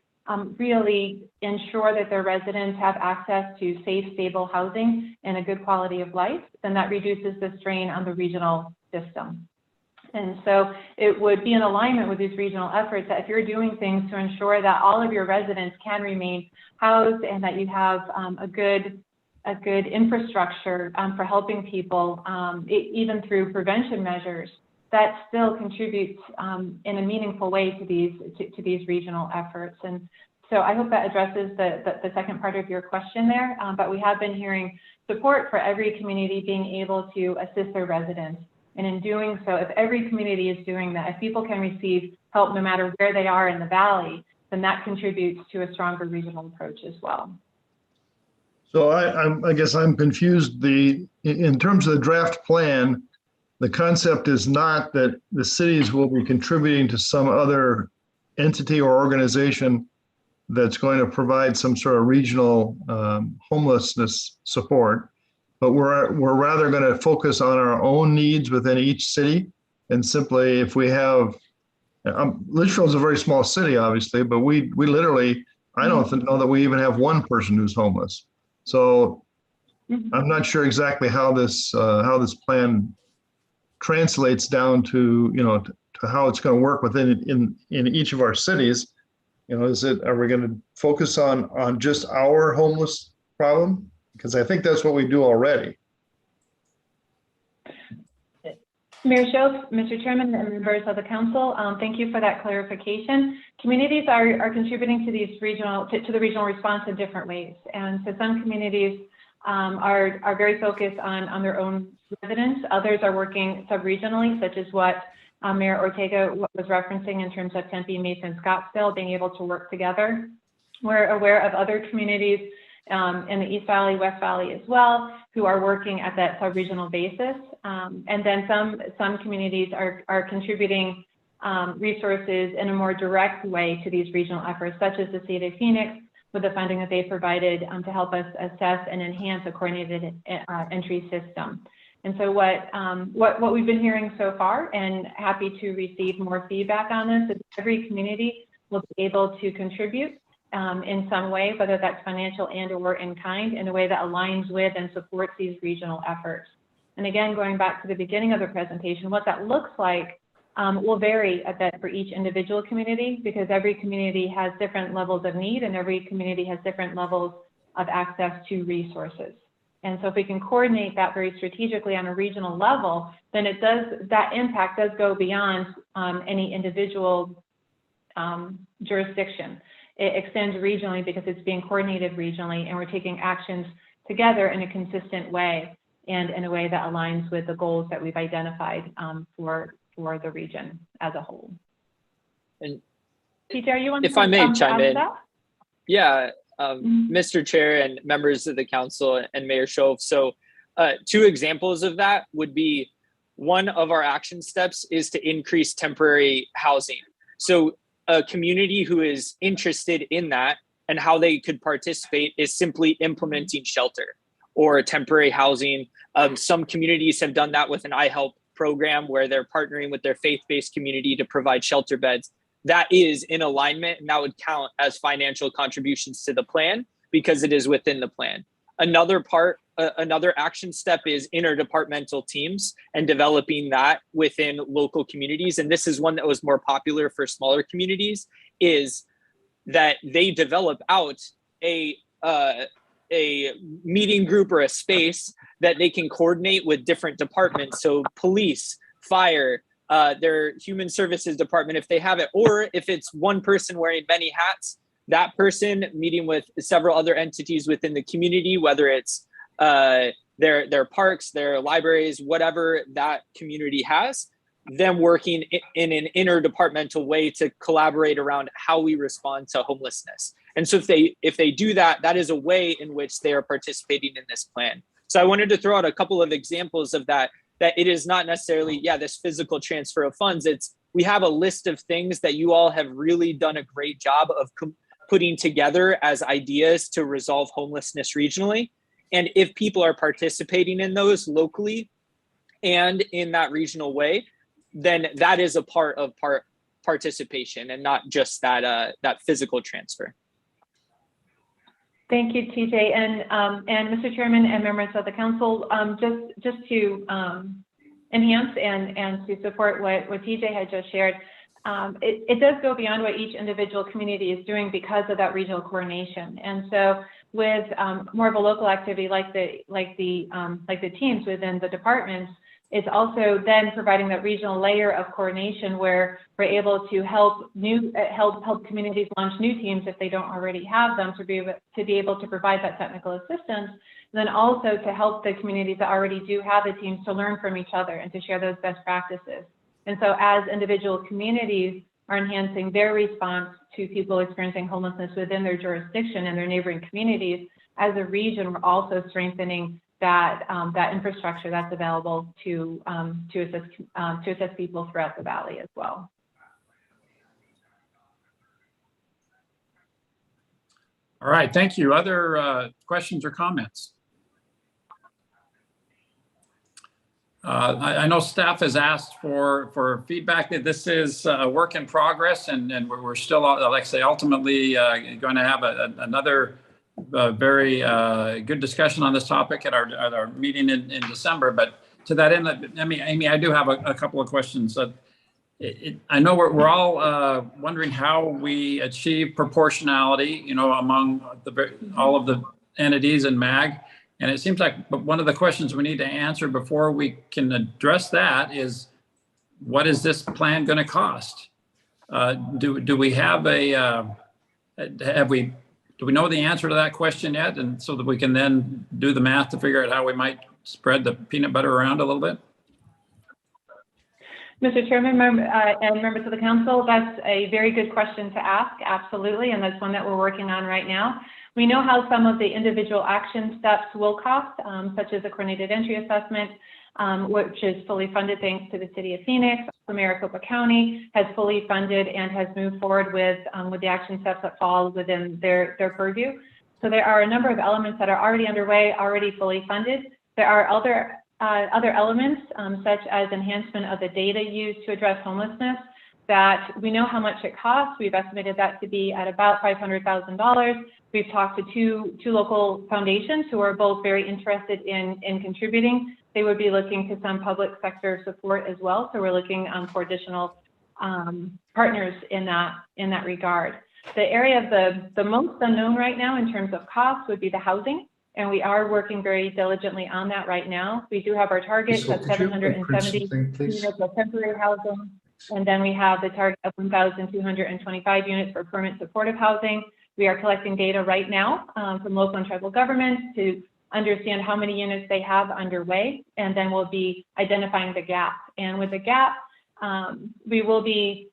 really ensure that their residents have access to safe, stable housing and a good quality of life, then that reduces the strain on the regional system. And so it would be in alignment with these regional efforts that if you're doing things to ensure that all of your residents can remain housed and that you have a good infrastructure for helping people, even through prevention measures, that still contributes in a meaningful way to these regional efforts. And so I hope that addresses the second part of your question there. But we have been hearing support for every community being able to assist their residents. And in doing so, if every community is doing that, if people can receive help no matter where they are in the valley, then that contributes to a stronger regional approach as well. So I guess I'm confused. In terms of the draft plan, the concept is not that the cities will be contributing to some other entity or organization that's going to provide some sort of regional homelessness support, but we're rather going to focus on our own needs within each city. And simply, if we have, Litchfield is a very small city, obviously, but we literally, I don't know that we even have one person who's homeless. So I'm not sure exactly how this plan translates down to, to how it's going to work within in each of our cities. Are we going to focus on just our homeless problem? Because I think that's what we do already. Mayor Shoaf, Mr. Chairman, and members of the council, thank you for that clarification. Communities are contributing to these to the regional response in different ways. And so some communities are very focused on their own residents. Others are working sub-regionally, such as what Mayor Ortega was referencing in terms of Tempe, Mesa, and Scottsdale being able to work together. We're aware of other communities in the East Valley, West Valley as well, who are working at that sub-regional basis. And then some communities are contributing resources in a more direct way to these regional efforts, such as the City of Phoenix, with the funding that they provided to help us assess and enhance a coordinated entry system. And so what we've been hearing so far, and happy to receive more feedback on this, is every community will be able to contribute in some way, whether that's financial and or in kind, in a way that aligns with and supports these regional efforts. And again, going back to the beginning of the presentation, what that looks like will vary a bit for each individual community, because every community has different levels of need and every community has different levels of access to resources. And so if we can coordinate that very strategically on a regional level, then that impact does go beyond any individual jurisdiction. It extends regionally because it's being coordinated regionally, and we're taking actions together in a consistent way and in a way that aligns with the goals that we've identified for the region as a whole. And TJ, are you on? If I may chime in. That? Yeah, Mr. Chair and members of the council and Mayor Shove. So 2 examples of that would be, one of our action steps is to increase temporary housing. So a community who is interested in that and how they could participate is simply implementing shelter or temporary housing. Some communities have done that with an iHelp program where they're partnering with their faith-based community to provide shelter beds. That is in alignment, and that would count as financial contributions to the plan because it is within the plan. Another action step is interdepartmental teams and developing that within local communities. And this is one that was more popular for smaller communities, is that they develop out a meeting group or a space that they can coordinate with different departments. So police, fire, their human services department, if they have it, or if it's one person wearing many hats, that person meeting with several other entities within the community, whether it's their parks, their libraries, whatever that community has, them working in an interdepartmental way to collaborate around how we respond to homelessness. And so if they do that, that is a way in which they are participating in this plan. So I wanted to throw out a couple of examples of that it is not necessarily, this physical transfer of funds. It's, we have a list of things that you all have really done a great job of putting together as ideas to resolve homelessness regionally. And if people are participating in those locally and in that regional way, then that is a part of participation and not just that physical transfer. Thank you, TJ, and Mr. Chairman and members of the council. Just to enhance and to support what TJ had just shared, it does go beyond what each individual community is doing because of that regional coordination. And so, with more of a local activity like the teams within the departments, it's also then providing that regional layer of coordination where we're able to help communities launch new teams if they don't already have them, to be able to provide that technical assistance, and then also to help the communities that already do have the teams to learn from each other and to share those best practices. And so as individual communities are enhancing their response to people experiencing homelessness within their jurisdiction and their neighboring communities, as a region, we're also strengthening that infrastructure that's available to assist people throughout the valley as well. All right, thank you. Other questions or comments? I know staff has asked for feedback that this is a work in progress, and we're still, like I say, ultimately going to have another very good discussion on this topic at our meeting in December. But to that end, Amy, I do have a couple of questions. I know we're all wondering how we achieve proportionality, among all of the entities in MAG. And it seems like one of the questions we need to answer before we can address that is, what is this plan going to cost? Do we have do we know the answer to that question yet? And so that we can then do the math to figure out how we might spread the peanut butter around a little bit? Mr. Chairman and members of the council, that's a very good question to ask, absolutely, and that's one that we're working on right now. We know how some of the individual action steps will cost, such as a coordinated entry assessment, which is fully funded thanks to the City of Phoenix. Maricopa County has fully funded and has moved forward with the action steps that fall within their purview. So there are a number of elements that are already underway, already fully funded. There are other elements, such as enhancement of the data used to address homelessness, that we know how much it costs. We've estimated that to be at about $500,000. We've talked to two local foundations who are both very interested in contributing. They would be looking to some public sector support as well. So we're looking for additional partners in that regard. The area of the most unknown right now in terms of costs would be the housing. And we are working very diligently on that right now. We do have our target of 770 units of temporary housing. And then we have the target of 1,225 units for permanent supportive housing. We are collecting data right now from local and tribal governments to understand how many units they have underway, and then we'll be identifying the gap. And with the gap, we will be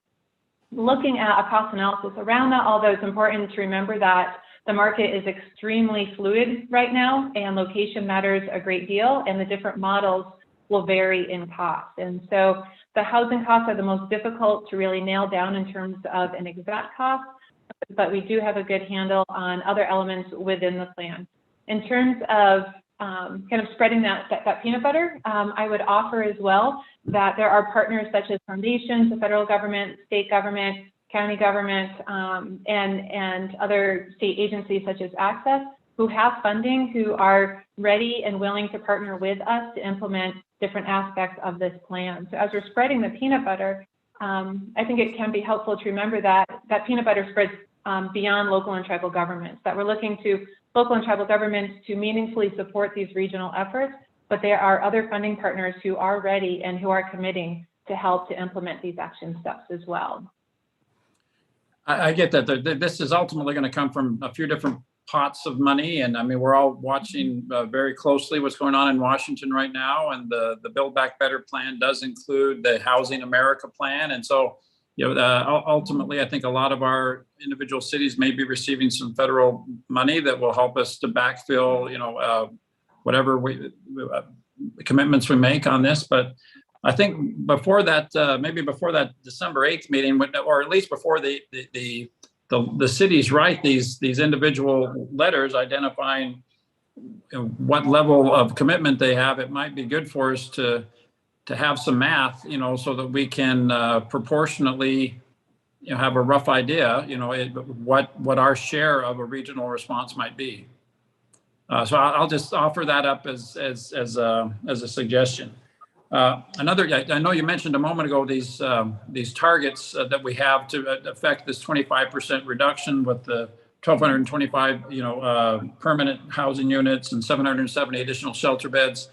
looking at a cost analysis around that, although it's important to remember that the market is extremely fluid right now and location matters a great deal, and the different models will vary in cost. And so the housing costs are the most difficult to really nail down in terms of an exact cost, but we do have a good handle on other elements within the plan. In terms of kind of spreading that peanut butter, I would offer as well that there are partners such as foundations, the federal government, state government, county government, and other state agencies such as Access, who have funding, who are ready and willing to partner with us to implement different aspects of this plan. So as we're spreading the peanut butter, I think it can be helpful to remember that that peanut butter spreads beyond local and tribal governments, that we're looking to local and tribal governments to meaningfully support these regional efforts, but there are other funding partners who are ready and who are committing to help to implement these action steps as well. I get that this is ultimately going to come from a few different pots of money. And I mean, we're all watching very closely what's going on in Washington right now. And the Build Back Better plan does include the Housing America plan. And so, you know, ultimately, I think a lot of our individual cities may be receiving some federal money that will help us to backfill, you know, whatever commitments we make on this. But I think before that, maybe before that December 8th meeting, or at least before the cities write these individual letters identifying what level of commitment they have, it might be good for us to have some math, you know, so that we can proportionately, you know, have a rough idea, you know, what our share of a regional response might be. So I'll just offer that up as a suggestion. Another, I know you mentioned a moment ago these targets that we have to affect this 25% reduction with the 1,225, you know, permanent housing units and 770 additional shelter beds,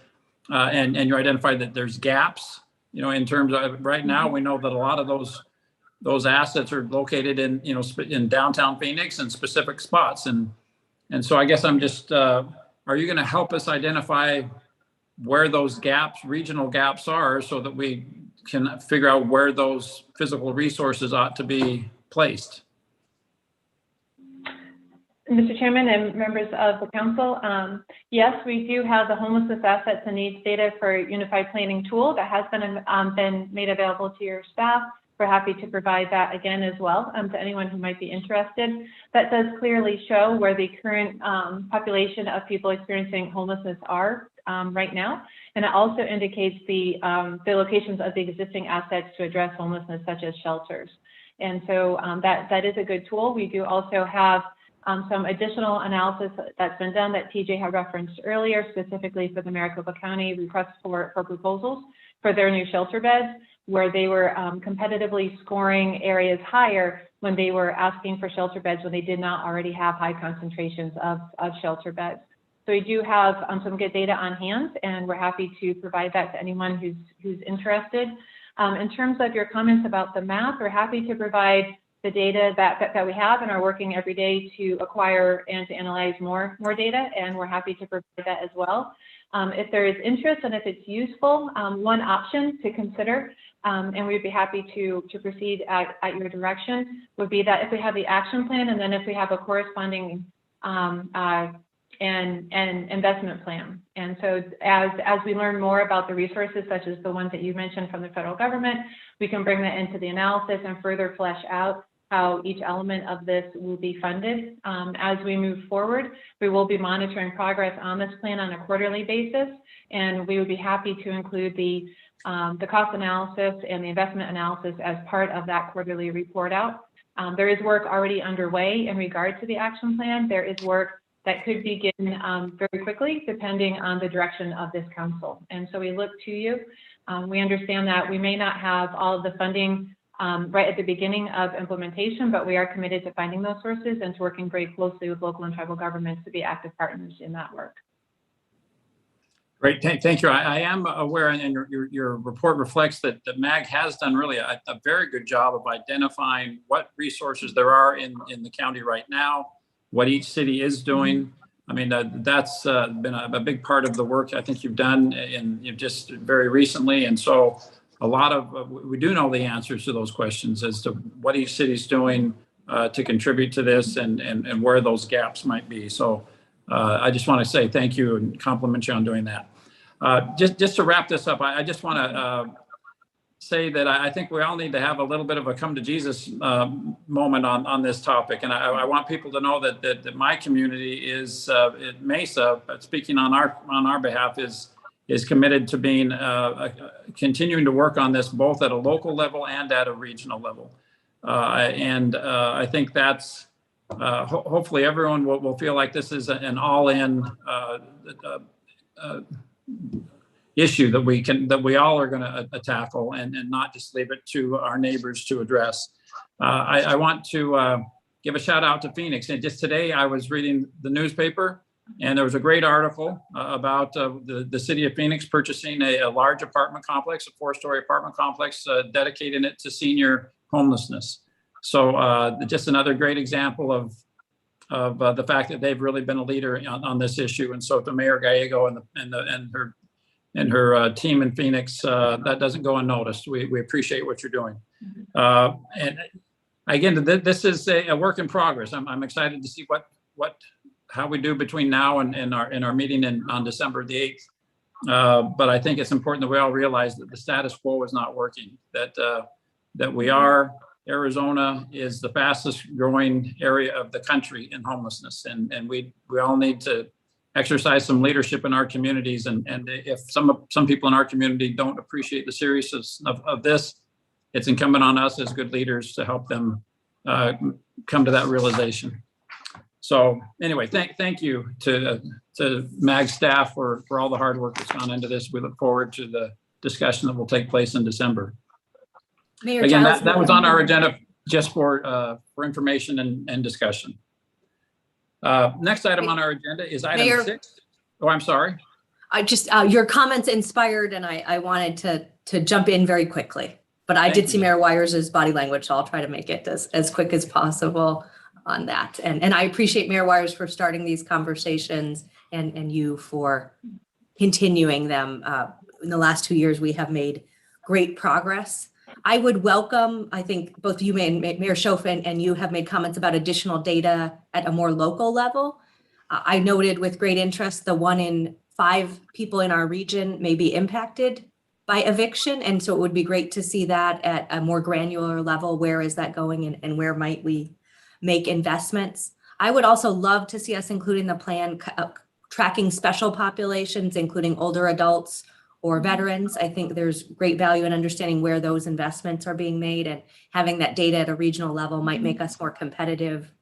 and you identified that there's gaps, you know, in terms of right now we know that a lot of those assets are located in, you know, in downtown Phoenix and specific spots, and so I guess I'm just, are you going to help us identify where those gaps, regional gaps are, so that we can figure out where those physical resources ought to be placed? Mr. Chairman and members of the council, yes, we do have the homelessness assets and needs data for Unified Planning tool that has been made available to your staff. We're happy to provide that again as well to anyone who might be interested. That does clearly show where the current population of people experiencing homelessness are right now. And it also indicates the locations of the existing assets to address homelessness, such as shelters. And so that is a good tool. We do also have some additional analysis that's been done that TJ had referenced earlier, specifically for the Maricopa County request for proposals for their new shelter beds, where they were competitively scoring areas higher when they were asking for shelter beds when they did not already have high concentrations of shelter beds. So we do have some good data on hand, and we're happy to provide that to anyone who's interested. In terms of your comments about the map, we're happy to provide the data that we have and are working every day to acquire and to analyze more data, and we're happy to provide that as well. If there is interest and if it's useful, one option to consider, and we'd be happy to proceed at your direction, would be that if we have the action plan and then if we have a corresponding and investment plan. And so as we learn more about the resources, such as the ones that you mentioned from the federal government, we can bring that into the analysis and further flesh out how each element of this will be funded. As we move forward, we will be monitoring progress on this plan on a quarterly basis, and we would be happy to include the cost analysis and the investment analysis as part of that quarterly report out. There is work already underway in regard to the action plan. There is work that could begin very quickly, depending on the direction of this council. And so we look to you. We understand that we may not have all of the funding right at the beginning of implementation, but we are committed to finding those sources and to working very closely with local and tribal governments to be active partners in that work. Great, thank you. I am aware, and your report reflects that MAG has done really a very good job of identifying what resources there are in the county right now, what each city is doing. I mean, that's been a big part of the work I think you've done just very recently. And so a lot of, we do know the answers to those questions as to what each city's doing to contribute to this and where those gaps might be. So I just want to say thank you and compliment you on doing that. Just to wrap this up, I just want to say that I think we all need to have a little bit of a come to Jesus moment on this topic. And I want people to know that my community is at Mesa, speaking on our behalf, is committed to being continuing to work on this both at a local level and at a regional level. I think that's hopefully everyone will feel like this is an all-in issue that we all are going to tackle and not just leave it to our neighbors to address. I want to give a shout out to Phoenix. And just today I was reading the newspaper and there was a great article about the city of Phoenix purchasing a large apartment complex, a 4-story apartment complex, dedicating it to senior homelessness. So just another great example of the fact that they've really been a leader on this issue. And so to Mayor Gallego and her team in Phoenix, that doesn't go unnoticed. We appreciate what you're doing. And again, this is a work in progress. I'm excited to see how we do between now and our meeting on December the 8th. But I think it's important that we all realize that the status quo is not working, that Arizona is the fastest growing area of the country in homelessness. And we all need to exercise some leadership in our communities. And if some people in our community don't appreciate the seriousness of this, it's incumbent on us as good leaders to help them come to that realization. So anyway, thank you to MAG staff for all the hard work that's gone into this. We look forward to the discussion that will take place in December. Mayor Again, Giles, that was on our agenda just for information and discussion. Next item on our agenda is item Mayor, 6. Oh, I'm sorry. I just your comments inspired, and I wanted to jump in very quickly. But I did see Mayor Wires' body language, so I'll try to make it as quick as possible on that. And I appreciate Mayor Wires for starting these conversations and you for continuing them. In the last 2 years, we have made great progress. I would welcome, I think both you and Mayor Schoaf and you have made comments about additional data at a more local level. I noted with great interest the 1 in 5 people in our region may be impacted by eviction. And so it would be great to see that at a more granular level. Where is that going and where might we make investments? I would also love to see us including the plan tracking special populations, including older adults or veterans. I think there's great value in understanding where those investments are being made, and having that data at a regional level might make us more competitive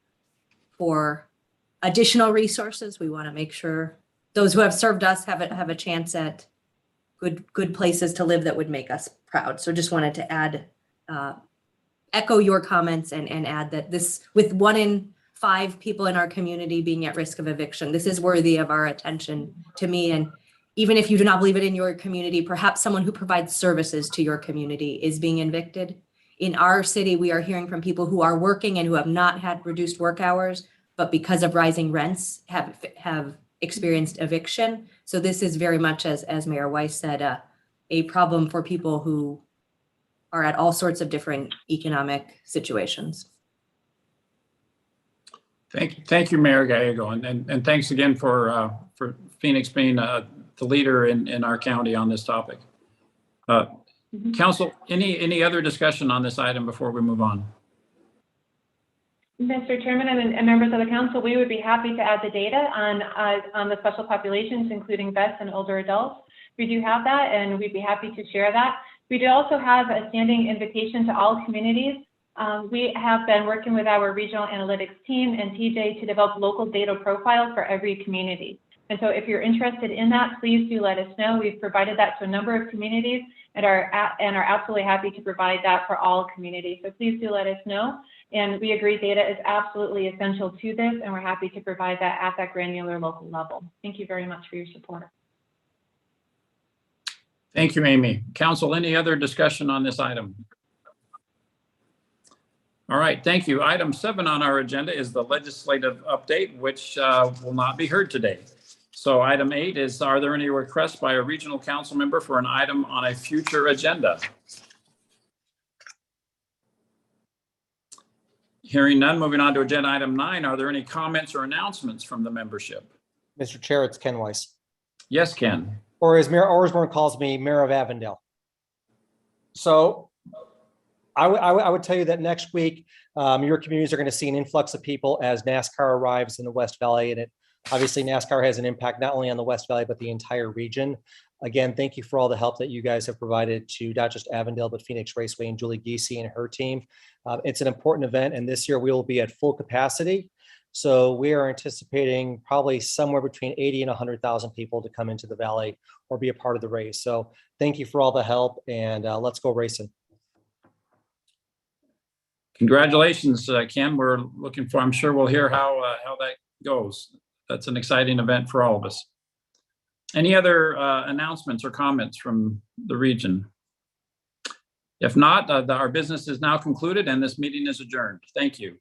for additional resources. We want to make sure those who have served us have a chance at good places to live that would make us proud. So just wanted to add, echo your comments and add that this, with 1 in 5 people in our community being at risk of eviction, this is worthy of our attention to me. And even if you do not believe it in your community, perhaps someone who provides services to your community is being evicted. In our city, we are hearing from people who are working and who have not had reduced work hours, but because of rising rents have experienced eviction. So this is very much, as Mayor Weiss said, a problem for people who are at all sorts of different economic situations. Thank you, Mayor Gallego, and thanks again for Phoenix being the leader in our county on this topic. Council, any other discussion on this item before we move on? Mr. Chairman and members of the council, we would be happy to add the data on the special populations, including vets and older adults. We do have that, and we'd be happy to share that. We do also have a standing invitation to all communities. We have been working with our regional analytics team and TJ to develop local data profiles for every community. And so if you're interested in that, please do let us know. We've provided that to a number of communities and are absolutely happy to provide that for all communities. So please do let us know. And we agree data is absolutely essential to this, and we're happy to provide that at that granular local level. Thank you very much for your support. Thank you, Amy. Council, any other discussion on this item? All right, thank you. Item 7 on our agenda is the legislative update, which will not be heard today. So item 8 is, are there any requests by a regional council member for an item on a future agenda? Hearing none, moving on to agenda item 9. Are there any comments or announcements from the membership? Mr. Chair, it's Ken Weiss. Yes, Ken. Or as Mayor Osborne calls me, Mayor of Avondale. So I would tell you that next week, your communities are going to see an influx of people as NASCAR arrives in the West Valley. And obviously NASCAR has an impact not only on the West Valley, but the entire region. Again, thank you for all the help that you guys have provided to not just Avondale, but Phoenix Raceway and Julie Giese and her team. It's an important event, and this year we will be at full capacity. So we are anticipating probably somewhere between 80 and 100,000 people to come into the Valley or be a part of the race. So thank you for all the help, and let's go racing. Congratulations, Ken. We're looking for, I'm sure we'll hear how that goes. That's an exciting event for all of us. Any other announcements or comments from the region? If not, our business is now concluded and this meeting is adjourned. Thank you.